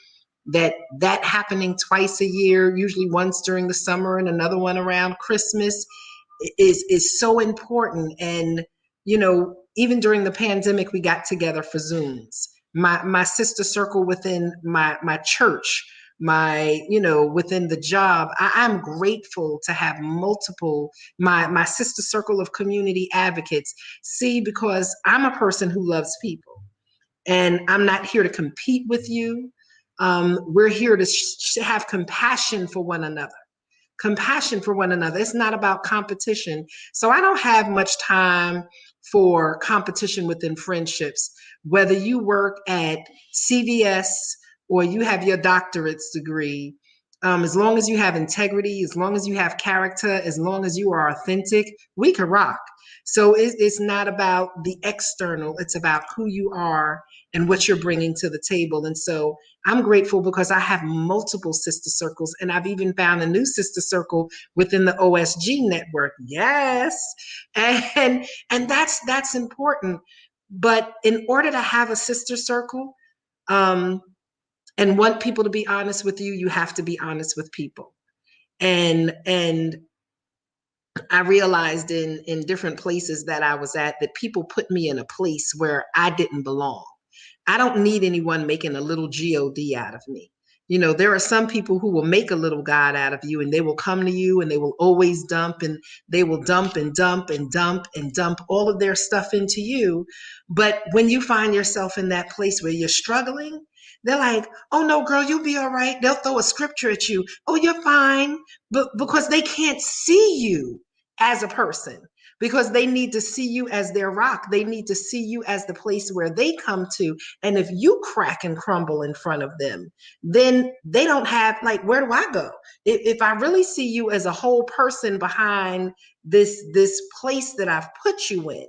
that happening twice a year, usually once during the summer and another one around Christmas, is so important. And even during the pandemic, we got together for Zooms. My sister circle within my church, within the job. I'm grateful to have multiple, my sister circle of community advocates. See, because I'm a person who loves people, and I'm not here to compete with you. We're here to have compassion for one another. Compassion for one another. It's not about competition. So I don't have much time for competition within friendships. Whether you work at CVS or you have your doctorate's degree, as long as you have integrity, as long as you have character, as long as you are authentic, we can rock. So it's not about the external, it's about who you are and what you're bringing to the table. And so I'm grateful because I have multiple sister circles, and I've even found a new sister circle within the OSG network. Yes. And that's important. But in order to have a sister circle, and want people to be honest with you, you have to be honest with people. And I realized in different places that I was at that people put me in a place where I didn't belong. I don't need anyone making a little God out of me. There are some people who will make a little God out of you, and they will come to you and they will always dump, and they will dump and dump and dump and dump all of their stuff into you. But when you find yourself in that place where you're struggling, they're like, oh no, girl, you'll be all right. They'll throw a scripture at you. Oh, you're fine. But because they can't see you as a person, because they need to see you as their rock. They need to see you as the place where they come to. And if you crack and crumble in front of them, then they don't have, like, where do I go? If I really see you as a whole person behind this place that I've put you in,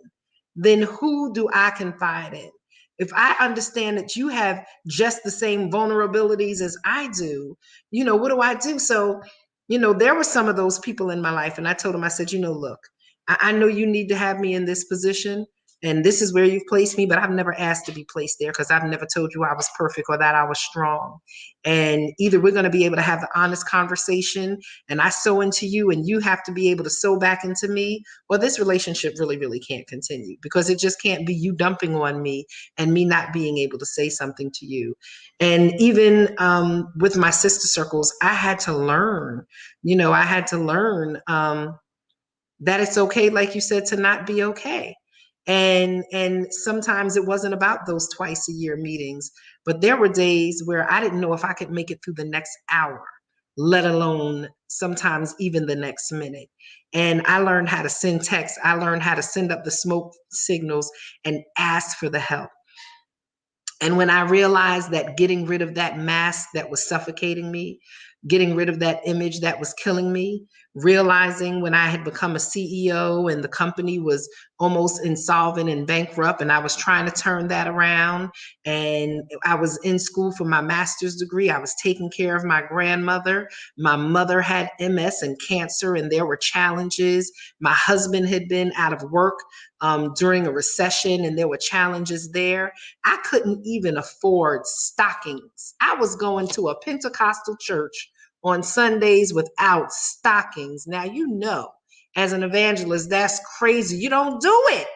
then who do I confide in? If I understand that you have just the same vulnerabilities as I do, what do I do? So, there were some of those people in my life, and I told them, I said, look, I know you need to have me in this position, and this is where you've placed me, but I've never asked to be placed there because I've never told you I was perfect or that I was strong. And either we're going to be able to have the honest conversation and I sow into you and you have to be able to sow back into me, or this relationship really, really can't continue, because it just can't be you dumping on me and me not being able to say something to you. And even with my sister circles, I had to learn, that it's okay, like you said, to not be okay. And sometimes it wasn't about those twice a year meetings, but there were days where I didn't know if I could make it through the next hour, let alone sometimes even the next minute. And I learned how to send texts. I learned how to send up the smoke signals and ask for the help. And when I realized that getting rid of that mask that was suffocating me, getting rid of that image that was killing me, realizing when I had become a CEO and the company was almost insolvent and bankrupt, and I was trying to turn that around, and I was in school for my master's degree, I was taking care of my grandmother. My mother had MS and cancer, and there were challenges. My husband had been out of work during a recession, and there were challenges there. I couldn't even afford stockings. I was going to a Pentecostal church on Sundays without stockings. Now, as an evangelist, that's crazy. You don't do it.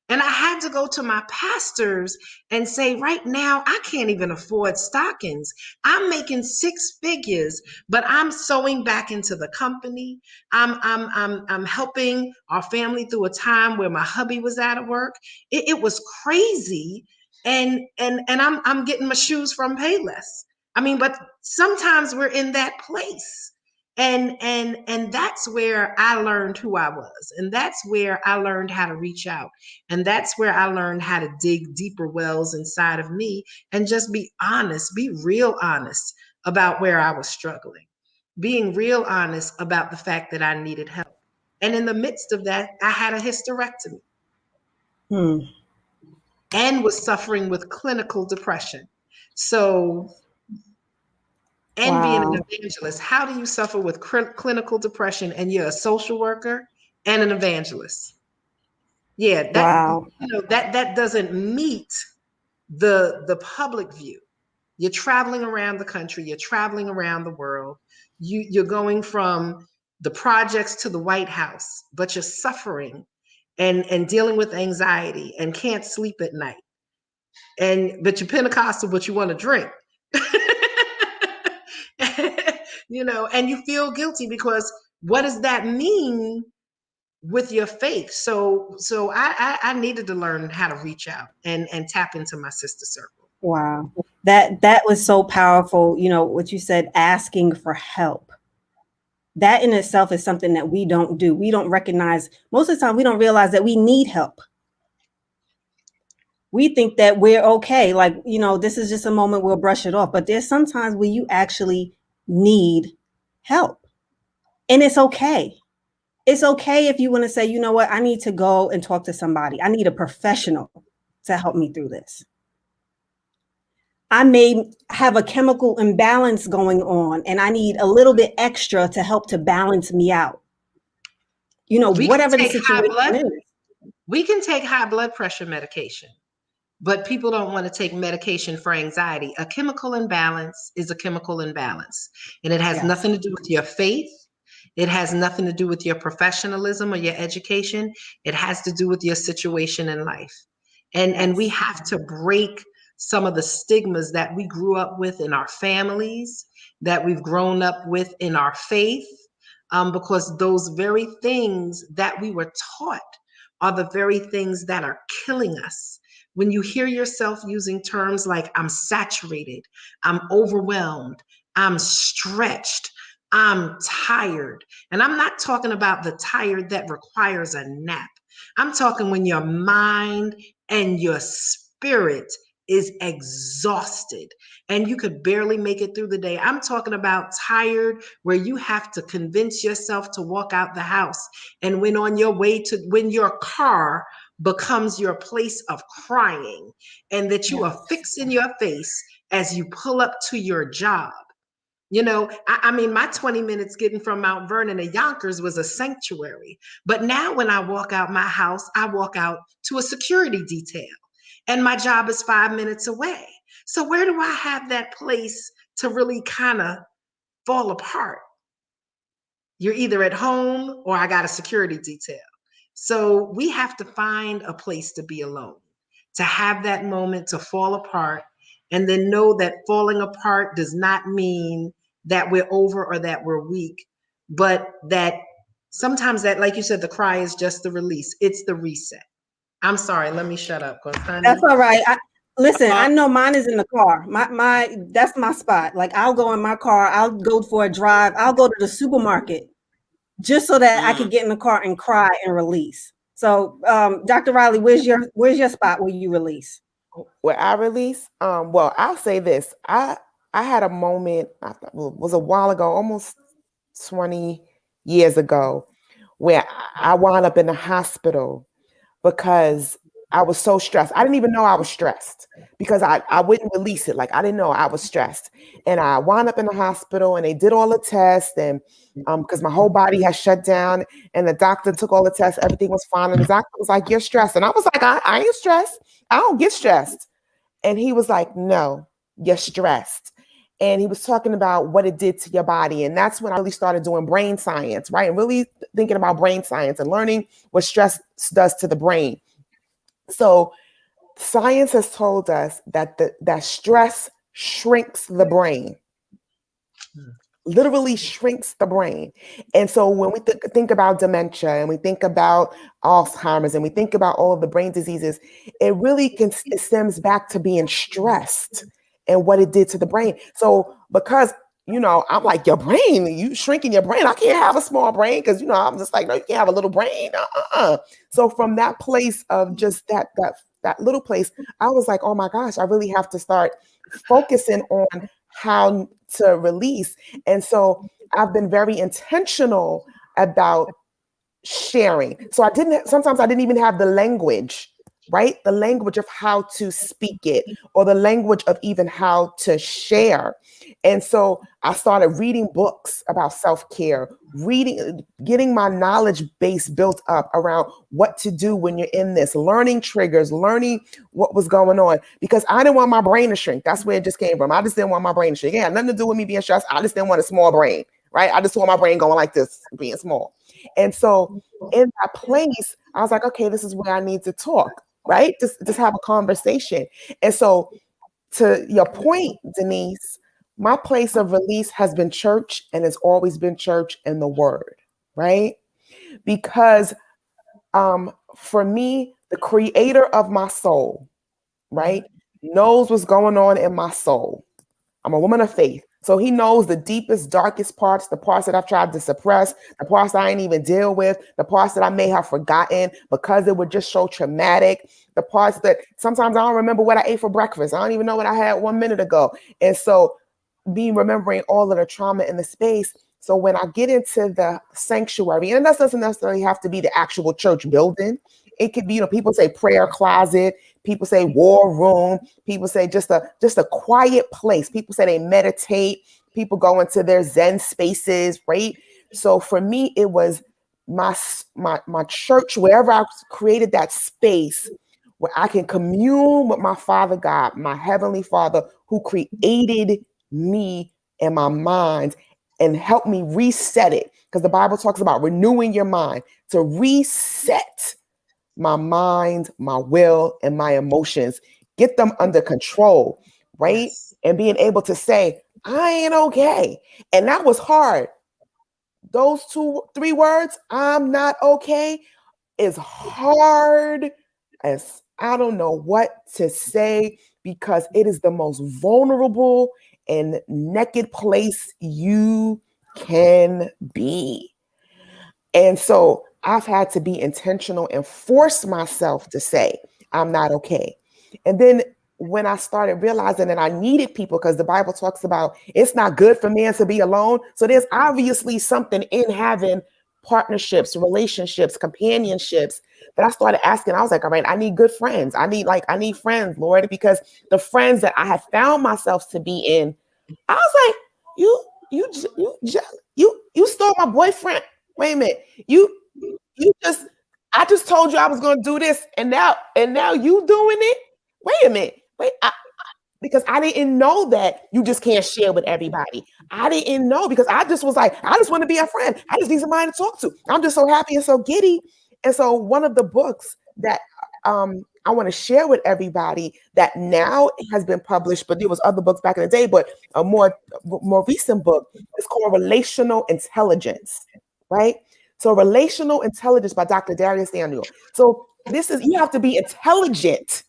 And I had to go to my pastors and say, right now, I can't even afford stockings. I'm making six figures, but I'm sewing back into the company. I'm helping our family through a time where my hubby was out of work. It was crazy. And I'm getting my shoes from Payless. I mean, but sometimes we're in that place. And that's where I learned who I was. And that's where I learned how to reach out. And that's where I learned how to dig deeper wells inside of me and just be honest, be real honest about where I was struggling, being real honest about the fact that I needed help. And in the midst of that, I had a hysterectomy and was suffering with clinical depression. So, and being an evangelist, how do you suffer with clinical depression and you're a social worker and an evangelist? Yeah, that Wow. that doesn't meet the public view. You're traveling around the country, you're traveling around the world. You're going from the projects to the White House, but you're suffering and dealing with anxiety and can't sleep at night. But you're Pentecostal, but you want to drink. And you feel guilty because what does that mean with your faith? So I needed to learn how to reach out and tap into my sister circle. Wow. That was so powerful. What you said, asking for help. That in itself is something that we don't do. We don't recognize, most of the time we don't realize that we need help. We think that we're okay. Like, this is just a moment, we'll brush it off. But there's sometimes where you actually need help. And it's okay. It's okay if you want to say, you know what, I need to go and talk to somebody. I need a professional to help me through this. I may have a chemical imbalance going on and I need a little bit extra to help to balance me out. Whatever the situation is. We can take high blood pressure medication, but people don't want to take medication for anxiety. A chemical imbalance is a chemical imbalance, and it has nothing to do with your faith. It has nothing to do with your professionalism or your education. It has to do with your situation in life. And we have to break some of the stigmas that we grew up with in our families, that we've grown up with in our faith, because those very things that we were taught are the very things that are killing us. When you hear yourself using terms like I'm saturated, I'm overwhelmed, I'm stretched, I'm tired. And I'm not talking about the tired that requires a nap. I'm talking when your mind and your spirit is exhausted and you could barely make it through the day. I'm talking about tired where you have to convince yourself to walk out the house. And when your car becomes your place of crying, and that you are fixing your face as you pull up to your job. I mean, my 20 minutes getting from Mount Vernon to Yonkers was a sanctuary. But now when I walk out my house, I walk out to a security detail and my job is 5 minutes away. So where do I have that place to really kind of fall apart? You're either at home or I got a security detail. So we have to find a place to be alone, to have that moment to fall apart, and then know that falling apart does not mean that we're over or that we're weak, but that sometimes that, like you said, the cry is just the release. It's the reset. I'm sorry, let me shut up. That's all right. Listen, I know mine is in the car. My that's my spot. Like I'll go in my car, I'll go for a drive, I'll go to the supermarket just so that I can get in the car and cry and release. So Dr. Riley, where's your spot where you release? Where I release? Well, I'll say this. I had a moment, it was a while ago, almost 20 years ago, where I wound up in the hospital because I was so stressed. I didn't even know I was stressed because I wouldn't release it. Like I didn't know I was stressed. And I wound up in the hospital and they did all the tests and because my whole body had shut down and the doctor took all the tests, everything was fine. And the doctor was like, you're stressed. And I was like, I ain't stressed. I don't get stressed. And he was like, no, you're stressed. And he was talking about what it did to your body. And that's when I really started doing brain science, right? And really thinking about brain science and learning what stress does to the brain. So science has told us that that stress shrinks the brain, literally shrinks the brain. And so when we think about dementia and we think about Alzheimer's and we think about all of the brain diseases, it really it stems back to being stressed and what it did to the brain. So because, I'm like, your brain, you shrinking your brain. I can't have a small brain because, I'm just like, no, you can't have a little brain. So from that place of just that little place, I was like, oh my gosh, I really have to start focusing on how to release. And so I've been very intentional about sharing. So sometimes I didn't even have the language right? The language of how to speak it, or the language of even how to share. And so I started reading books about self-care, getting my knowledge base built up around what to do when you're in this, learning triggers, learning what was going on, because I didn't want my brain to shrink. That's where it just came from. I just didn't want my brain to shrink. It had nothing to do with me being stressed. I just didn't want a small brain, right? I just want my brain going like this, being small. And so in that place, I was like, okay, this is where I need to talk, right? Just have a conversation. And so to your point, Denise, my place of release has been church, and has always been church and the word, right? Because for me, the creator of my soul, right, knows what's going on in my soul. I'm a woman of faith. So he knows the deepest, darkest parts, the parts that I've tried to suppress, the parts I ain't even deal with, the parts that I may have forgotten because it would just so traumatic, the parts that sometimes I don't remember what I ate for breakfast. I don't even know what I had 1 minute ago. And so remembering all of the trauma in the space. So when I get into the sanctuary, and that doesn't necessarily have to be the actual church building. It could be, people say prayer closet, people say war room, people say just a quiet place. People say they meditate, people go into their Zen spaces, right? So for me, it was my church, wherever I created that space where I can commune with my Father God, my Heavenly Father, who created me and my mind and help me reset it. Because the Bible talks about renewing your mind, to reset my mind, my will, and my emotions, get them under control, right? Yes. And being able to say, I ain't okay. And that was hard. Those 3 words, I'm not okay, is hard as I don't know what to say, because it is the most vulnerable and naked place you can be. And so I've had to be intentional and force myself to say, I'm not okay. And then when I started realizing that I needed people, because the Bible talks about it's not good for man to be alone. So there's obviously something in having partnerships, relationships, companionships, that I started asking. I was like, all right, I need good friends. I need friends, Lord, because the friends that I have found myself to be in, I was like, you stole my boyfriend. Wait a minute. I just told you I was going to do this, and now you doing it. Wait a minute. Because I didn't know that you just can't share with everybody. I didn't know, because I just was like, I just want to be a friend. I just need somebody to talk to. I'm just so happy and so giddy. And so one of the books that I want to share with everybody that now has been published, but there was other books back in the day, but a more recent book is called Relational Intelligence, right? So Relational Intelligence by Dr. Darius Daniel. So you have to be intelligent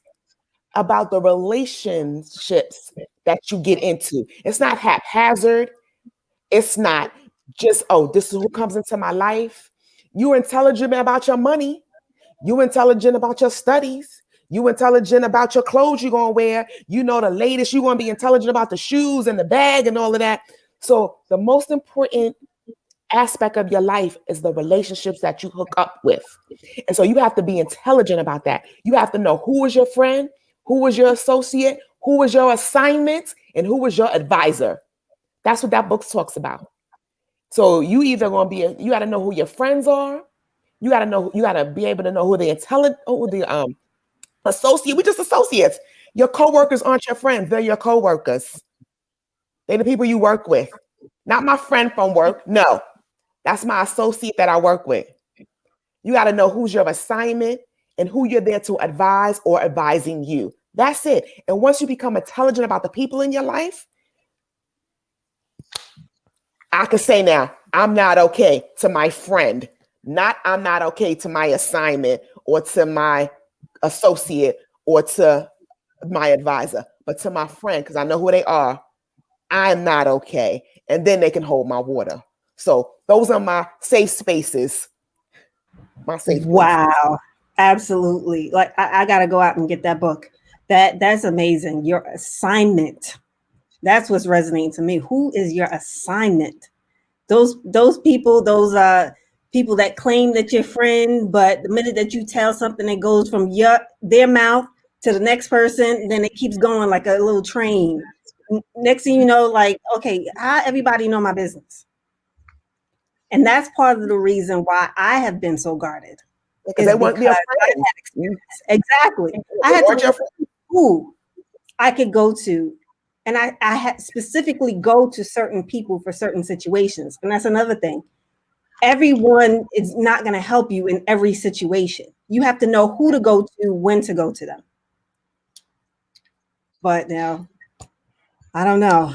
about the relationships that you get into. It's not haphazard. It's not just, oh, this is who comes into my life. You're intelligent about your money. You intelligent about your studies. You intelligent about your clothes you're going to wear. You know the latest. You're going to be intelligent about the shoes and the bag and all of that. So the most important aspect of your life is the relationships that you hook up with. And so you have to be intelligent about that. You have to know who is your friend, who is your associate, who is your assignment, and who is your advisor. That's what that book talks about. So you either going to be, you got to know who your friends are. You got to be able to know who the associate. We're just associates. Your coworkers aren't your friends. They're your coworkers. They're the people you work with. Not my friend from work. No, that's my associate that I work with. You got to know who's your assignment and who you're there to advise or advising you. That's it. And once you become intelligent about the people in your life, I can say now, I'm not okay to my friend. Not I'm not okay to my assignment or to my associate or to my advisor, but to my friend, because I know who they are. I'm not okay. And then they can hold my water. So those are my safe spaces. My safe places. Wow. Absolutely. Like I gotta go out and get that book. That's amazing. Your assignment. That's what's resonating to me. Who is your assignment? Those people, those people that claim that you're friend, but the minute that you tell something that goes from their mouth to the next person, then it keeps going like a little train. Next thing you know, like, okay, how everybody know my business? And that's part of the reason why I have been so guarded. Because they want to be a friend. Exactly. I had to know who I could go to. And I had specifically go to certain people for certain situations. And that's another thing. Everyone is not going to help you in every situation. You have to know who to go to, when to go to them. But now, I don't know.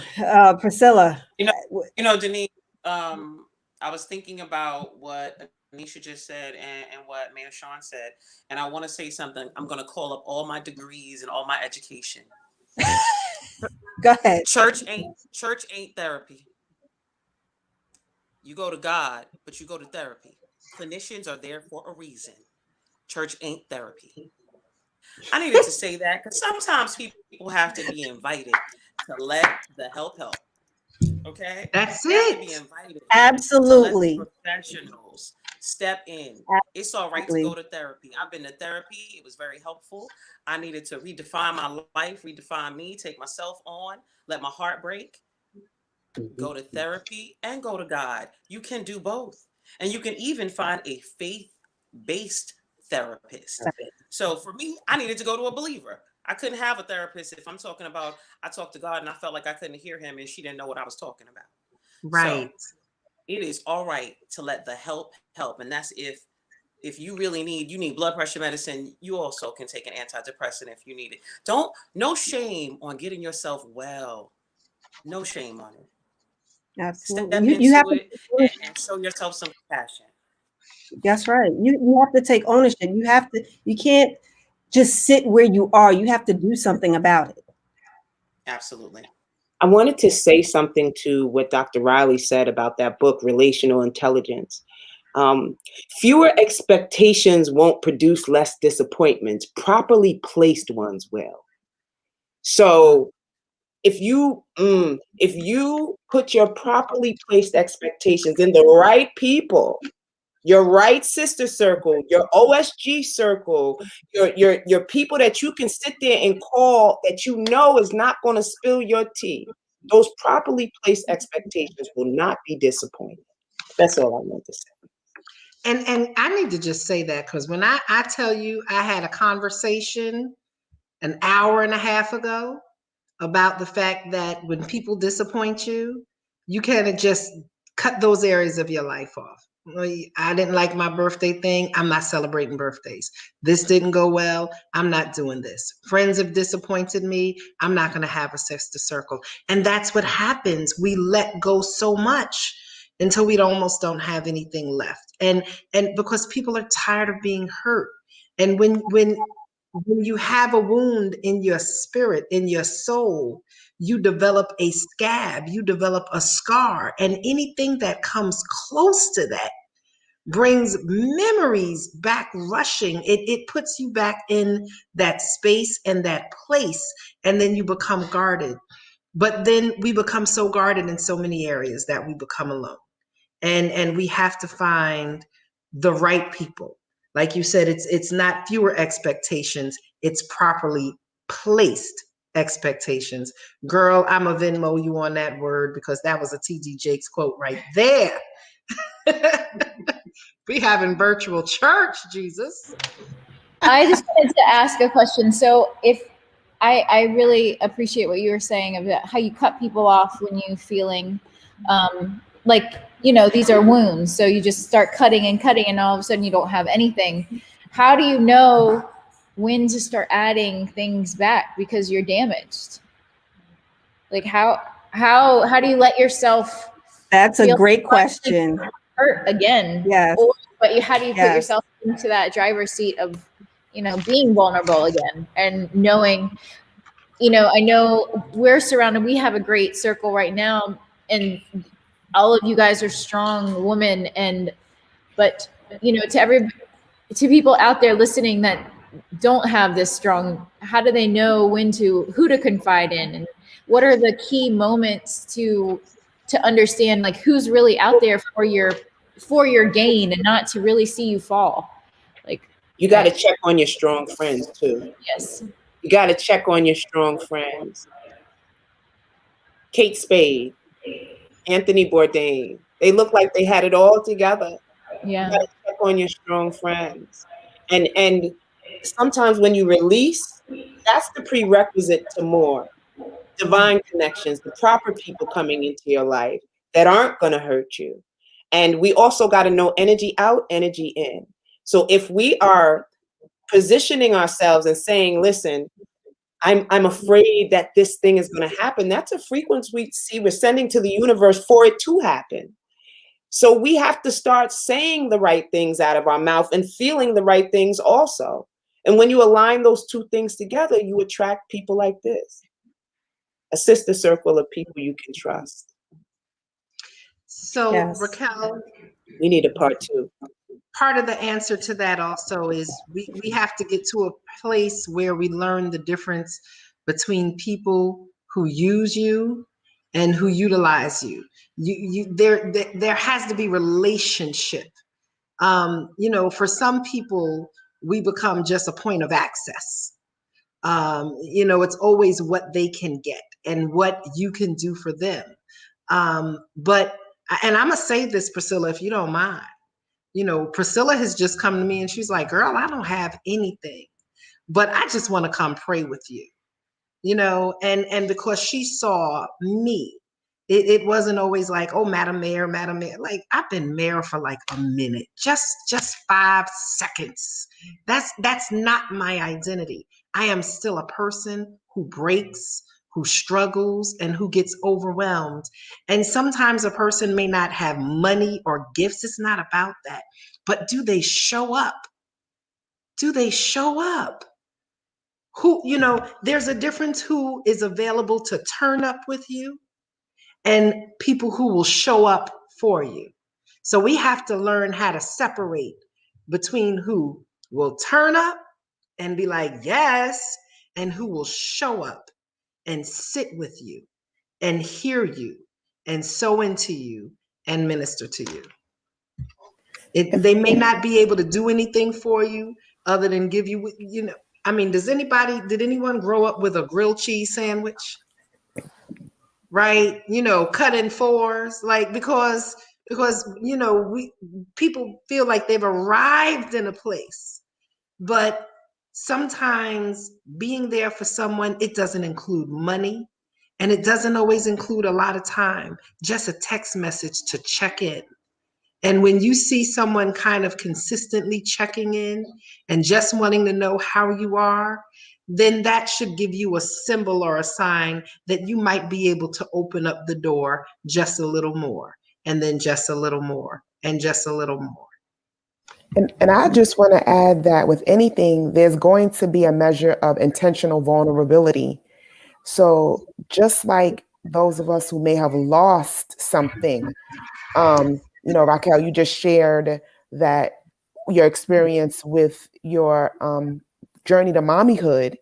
Priscilla. You know, Denise, I was thinking about what Anisha just said and what Mayor Sean said. And I want to say something. I'm going to call up all my degrees and all my education. Go ahead. Church ain't therapy. You go to God, but you go to therapy. Clinicians are there for a reason. Church ain't therapy. I needed to say that because sometimes people have to be invited to let the help. Okay? That's they have to it. be invited. Absolutely. To let the professionals step in. It's all right to go to therapy. I've been to therapy. It was very helpful. I needed to redefine my life, redefine me, take myself on, let my heart break. Go to therapy and go to God. You can do both. And you can even find a faith-based therapist. So for me, I needed to go to a believer. I couldn't have a therapist if I'm talking about, I talked to God and I felt like I couldn't hear him and she didn't know what I was talking about. Right. So it is all right to let the help. And that's if you really need blood pressure medicine, you also can take an antidepressant if you need it. No shame on getting yourself well. No shame on it. Absolutely. Step into You have it to, and show yourself some compassion. that's right. You have to take ownership. You can't just sit where you are. You have to do something about it. Absolutely. I wanted to say something to what Dr. Riley said about that book, Relational Intelligence. Fewer expectations won't produce less disappointments. Properly placed ones will. So if you put your properly placed expectations in the right people, your right sister circle, your OSG circle, your people that you can sit there and call that you know is not going to spill your tea, those properly placed expectations will not be disappointed. That's all I want to say. And I need to just say that because when I tell you I had a conversation an hour and a half ago about the fact that when people disappoint you, you kind of just cut those areas of your life off. I didn't like my birthday thing. I'm not celebrating birthdays. This didn't go well. I'm not doing this. Friends have disappointed me. I'm not going to have a sister circle. And that's what happens. We let go so much until we almost don't have anything left. And because people are tired of being hurt. And when you have a wound in your spirit, in your soul, you develop a scab, you develop a scar, and anything that comes close to that brings memories back rushing. It puts you back in that space and that place, and then you become guarded. But then we become so guarded in so many areas that we become alone. And we have to find the right people. Like you said, it's not fewer expectations, it's properly placed expectations. Girl, I'm a Venmo you on that word because that was a TD Jakes quote right there. We having virtual church, Jesus. I just wanted to ask a question. So if I really appreciate what you were saying about how you cut people off when you feeling like, these are wounds. So you just start cutting and all of a sudden you don't have anything. How do you know when to start adding things back because you're damaged? Like how do you let yourself That's a great question. hurt again? Yes. But how do you put yourself into that driver's seat of, being vulnerable again and knowing, I know we're surrounded, we have a great circle right now and all of you guys are strong women but to people out there listening that don't have this strong, how do they know who to confide in and what are the key moments to understand like who's really out there for your gain and not to really see you fall. Like, You got to check on your strong friends too. yes. You got to check on your strong friends. Kate Spade, Anthony Bourdain. They look like they had it all together. Yeah. You got to check on your strong friends. And sometimes when you release, that's the prerequisite to more divine connections, the proper people coming into your life that aren't going to hurt you. And we also got to know energy out, energy in. So if we are positioning ourselves and saying, listen, I'm afraid that this thing is going to happen, that's a frequency we're sending to the universe for it to happen. So we have to start saying the right things out of our mouth and feeling the right things also. And when you align those two things together, you attract people like this, a sister circle of people you can trust. So, Yes. Raquel, We need a part two. part of the answer to that also is we have to get to a place where we learn the difference between people who use you and who utilize you. There has to be relationship. For some people, we become just a point of access. It's always what they can get and what you can do for them. But and I'm gonna say this, Priscilla, if you don't mind. Priscilla has just come to me and she's like, girl, I don't have anything, but I just want to come pray with you, and because she saw me, it wasn't always like, oh, Madam Mayor, like I've been mayor for like a minute, just 5 seconds. That's not my identity. I am still a person who breaks, who struggles, and who gets overwhelmed. And sometimes a person may not have money or gifts. It's not about that. But do they show up? Do they show up? There's a difference who is available to turn up with you and people who will show up for you. So we have to learn how to separate between who will turn up and be like, yes, and who will show up and sit with you and hear you and sow into you and minister to you. They may not be able to do anything for you other than give you, did anyone grow up with a grilled cheese sandwich? Right? Cut in fours, like, because people feel like they've arrived in a place, but sometimes being there for someone, it doesn't include money, and it doesn't always include a lot of time, just a text message to check in. And when you see someone kind of consistently checking in and just wanting to know how you are, then that should give you a symbol or a sign that you might be able to open up the door just a little more, and then just a little more, and just a little more. And I just want to add that with anything, there's going to be a measure of intentional vulnerability. So just like those of us who may have lost something, Raquel, you just shared that your experience with your journey to mommyhood.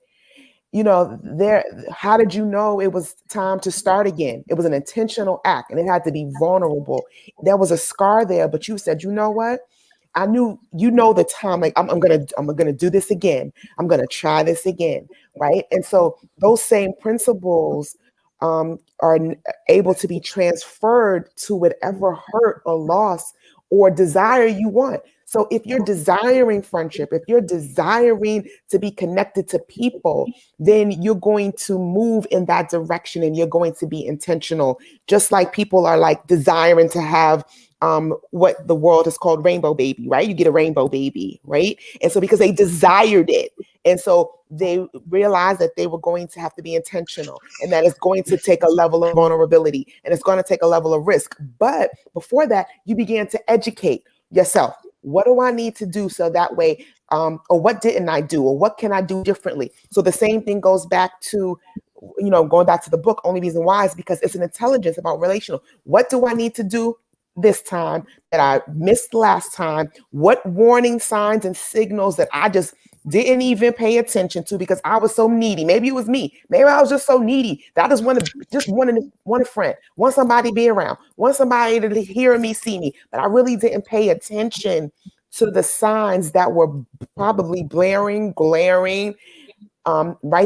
How did you know it was time to start again? It was an intentional act, and it had to be vulnerable. There was a scar there, but you said, you know what? I knew, the time, like I'm gonna do this again. I'm gonna try this again, right? And so those same principles are able to be transferred to whatever hurt or loss or desire you want. So if you're desiring friendship, if you're desiring to be connected to people, then you're going to move in that direction and you're going to be intentional. Just like people are like desiring to have what the world has called rainbow baby, right? You get a rainbow baby, right? And so because they desired it, and so they realized that they were going to have to be intentional, and that it's going to take a level of vulnerability, and it's going to take a level of risk. But before that, you began to educate yourself. What do I need to do so that way, or what didn't I do, or what can I do differently? So the same thing goes back to, going back to the book, Only Reason Why, is because it's an intelligence about relational. What do I need to do this time that I missed last time? What warning signs and signals that I just didn't even pay attention to because I was so needy. Maybe it was me. Maybe I was just so needy that I just want a friend, want somebody to be around, want somebody to hear me, see me. But I really didn't pay attention to the signs that were probably glaring, right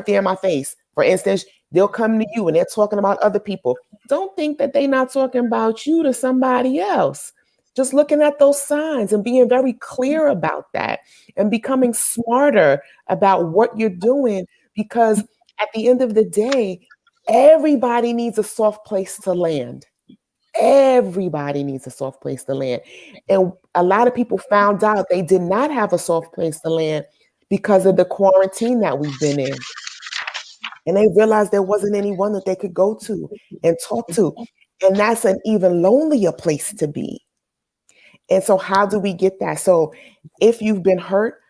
there in my face. For instance, they'll come to you and they're talking about other people. Don't think that they're not talking about you to somebody else. Just looking at those signs and being very clear about that and becoming smarter about what you're doing, because at the end of the day, everybody needs a soft place to land. Everybody needs a soft place to land. And a lot of people found out they did not have a soft place to land because of the quarantine that we've been in. And they realized there wasn't anyone that they could go to and talk to. And that's an even lonelier place to be. And so how do we get that? So if you've been hurt,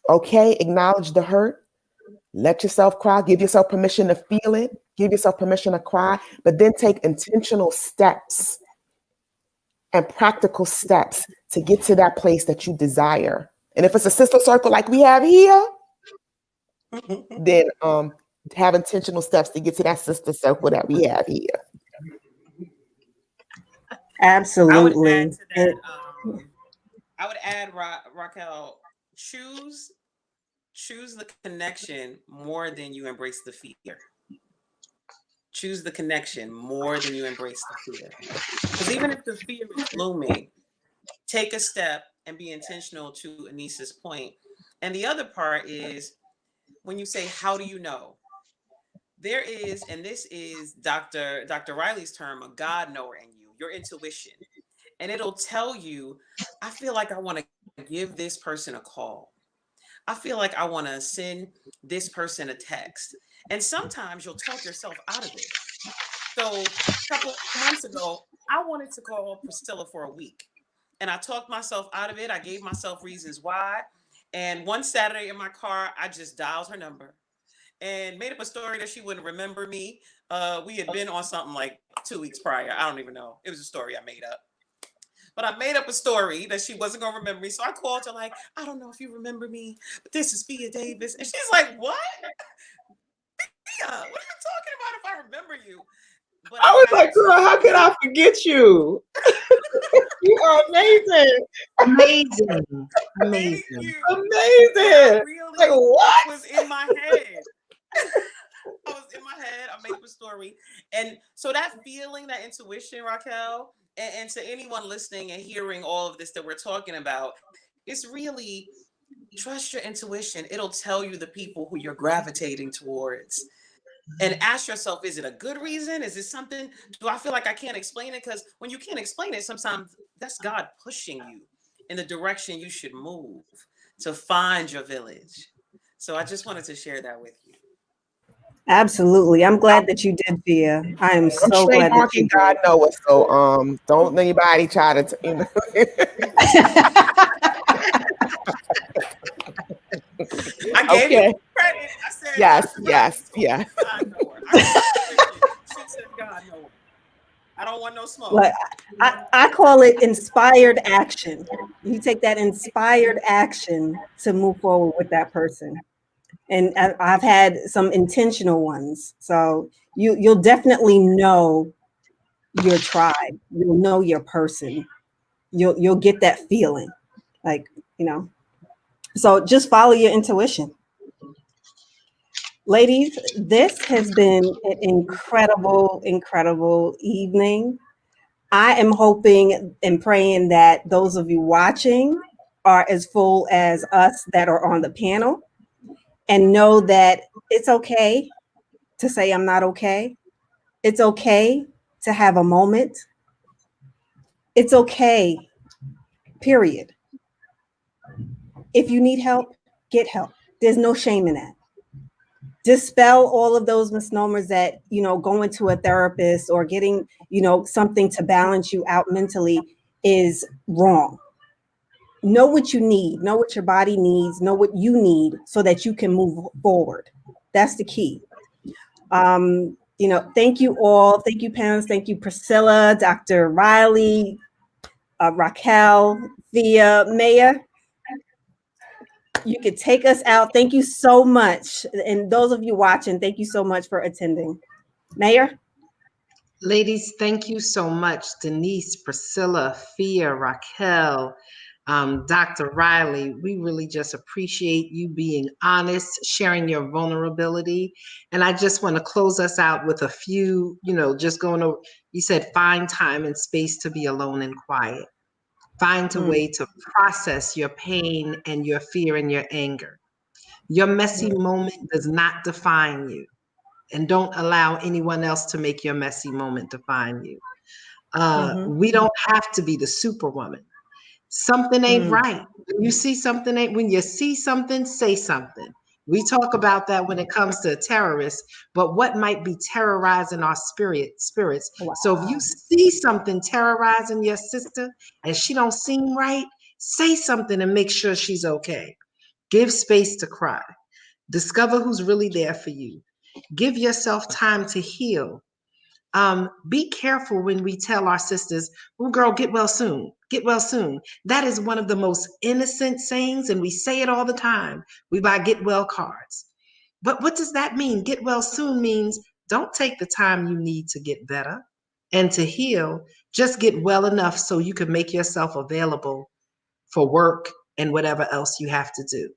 okay, acknowledge the hurt. Let yourself cry. Give yourself permission to feel it. Give yourself permission to cry, but then take intentional steps and practical steps to get to that place that you desire. And if it's a sister circle like we have here, then have intentional steps to get to that sister circle that we have here. Absolutely. I would add, Raquel, choose the connection more than you embrace the fear. Choose the connection more than you embrace the fear. Because even if the fear is looming, take a step and be intentional, to Anissa's point. And the other part is when you say, how do you know? There is, and this is Dr. Riley's term, a God knower in you, your intuition. And it'll tell you, I feel like I want to give this person a call. I feel like I want to send this person a text. And sometimes you'll talk yourself out of it. So a couple of months ago, I wanted to call Priscilla for a week. And I talked myself out of it. I gave myself reasons why. And one Saturday in my car, I just dialed her number and made up a story that she wouldn't remember me. We had been on something like 2 weeks prior. I don't even know. It was a story I made up. But I made up a story that she wasn't going to remember me. So I called her like, I don't know if you remember me, but this is Fia Davis. And she's like, what? Fia, what are you talking about if I remember you? But I was like, girl, how could I forget you? You are amazing. Amazing. Amazing. Amazing. Really, like, what? Was in my head. I was in my head. I made up a story. And so that feeling, that intuition, Raquel, and to anyone listening and hearing all of this that we're talking about, it's really trust your intuition. It'll tell you the people who you're gravitating towards. And ask yourself, is it a good reason? Is it something? Do I feel like I can't explain it? Because when you can't explain it, sometimes that's God pushing you in the direction you should move to find your village. So I just wanted to share that with you. Absolutely. I'm glad that you did, Fia. I am so glad that you did. God know it. So don't anybody try to I gave you credit. I said yes. God know her. She said God know her. I don't want no smoke. But I call it inspired action. You take that inspired action to move forward with that person. And I've had some intentional ones. So you'll definitely know your tribe. You'll know your person. You'll get that feeling, like, you know. So just follow your intuition. Ladies, this has been an incredible, incredible evening. I am hoping and praying that those of you watching are as full as us that are on the panel, and know that it's okay to say I'm not okay. It's okay to have a moment. It's okay, period. If you need help, get help. There's no shame in that. Dispel all of those misnomers that, going to a therapist or getting, something to balance you out mentally is wrong. Know what you need, know what your body needs, know what you need so that you can move forward. That's the key. Thank you all. Thank you, parents. Thank you, Priscilla, Dr. Riley, Raquel, Fia, Maya. you could take us out. Thank you so much. And those of you watching, thank you so much for attending. Mayor? Ladies, thank you so much. Denise, Priscilla, Fia, Raquel, Dr. Riley, we really just appreciate you being honest, sharing your vulnerability. And I just want to close us out with a few, just going over, you said find time and space to be alone and quiet. Find a way to process your pain and your fear and your anger. Your messy moment does not define you. And don't allow anyone else to make your messy moment define you. We don't have to be the superwoman. Something ain't right. When you see something when you see something, say something. We talk about that when it comes to terrorists, but what might be terrorizing our spirits. Wow. So if you see something terrorizing your sister and she don't seem right, say something and make sure she's okay. Give space to cry. Discover who's really there for you. Give yourself time to heal. Be careful when we tell our sisters, oh, girl, get well soon. Get well soon. That is one of the most innocent sayings, and we say it all the time. We buy get well cards. But what does that mean? Get well soon means don't take the time you need to get better and to heal. Just get well enough so you can make yourself available for work and whatever else you have to do.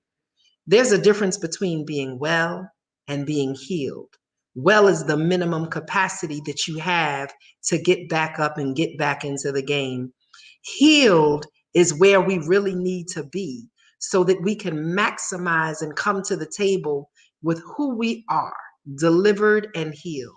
There's a difference between being well and being healed. Well is the minimum capacity that you have to get back up and get back into the game. Healed is where we really need to be so that we can maximize and come to the table with who we are, delivered and healed.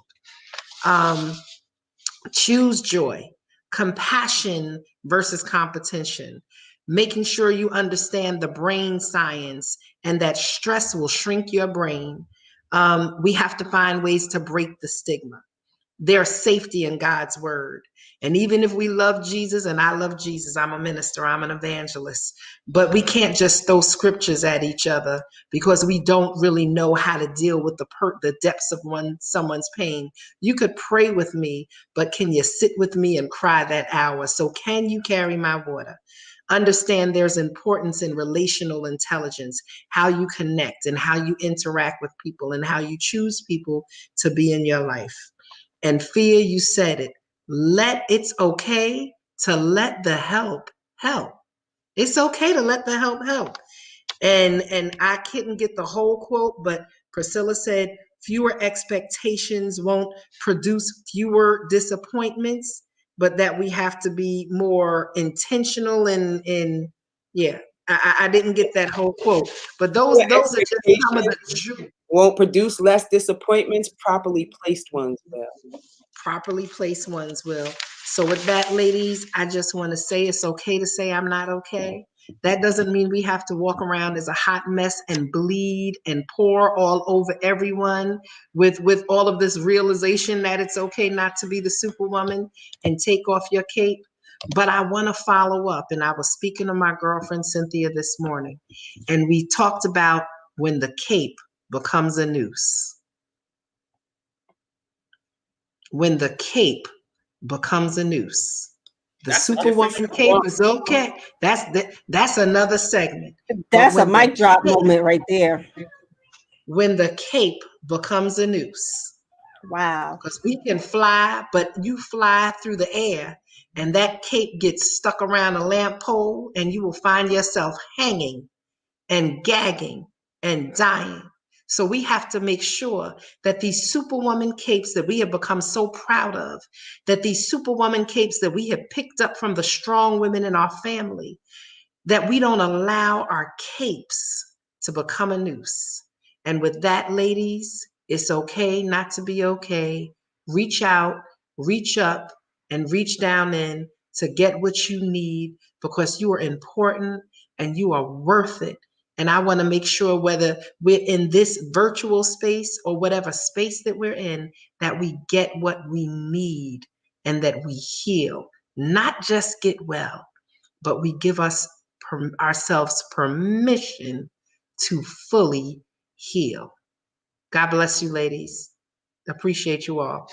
Choose joy, compassion versus competition, making sure you understand the brain science and that stress will shrink your brain. We have to find ways to break the stigma. There's safety in God's word. And even if we love Jesus, and I love Jesus, I'm a minister, I'm an evangelist, but we can't just throw scriptures at each other because we don't really know how to deal with the depths of someone's pain. You could pray with me, but can you sit with me and cry that hour? So can you carry my water? Understand there's importance in relational intelligence, how you connect and how you interact with people and how you choose people to be in your life. And Fia, you said it. It's okay to let the help help. It's okay to let the help help. And I couldn't get the whole quote, but Priscilla said, fewer expectations won't produce fewer disappointments, but that we have to be more intentional in yeah. I didn't get that whole quote, but those are just some of the won't produce less disappointments. Properly placed ones will. Properly placed ones will. So with that, ladies, I just want to say it's okay to say I'm not okay. That doesn't mean we have to walk around as a hot mess and bleed and pour all over everyone with all of this realization that it's okay not to be the superwoman and take off your cape. But I want to follow up. And I was speaking to my girlfriend Cynthia this morning, and we talked about when the cape becomes a noose. When the cape becomes a noose. The superwoman cape is okay. That's another segment. That's a mic drop moment right there. When the cape becomes a noose. Wow. Because we can fly, but you fly through the air and that cape gets stuck around a lamp pole and you will find yourself hanging and gagging and dying. So we have to make sure that these superwoman capes that we have become so proud of, that these superwoman capes that we have picked up from the strong women in our family, that we don't allow our capes to become a noose. And with that, ladies, it's okay not to be okay. Reach out, reach up, and reach down in to get what you need because you are important and you are worth it. And I want to make sure whether we're in this virtual space or whatever space that we're in, that we get what we need and that we heal, not just get well, but we give ourselves permission to fully heal. God bless you, ladies. Appreciate you all.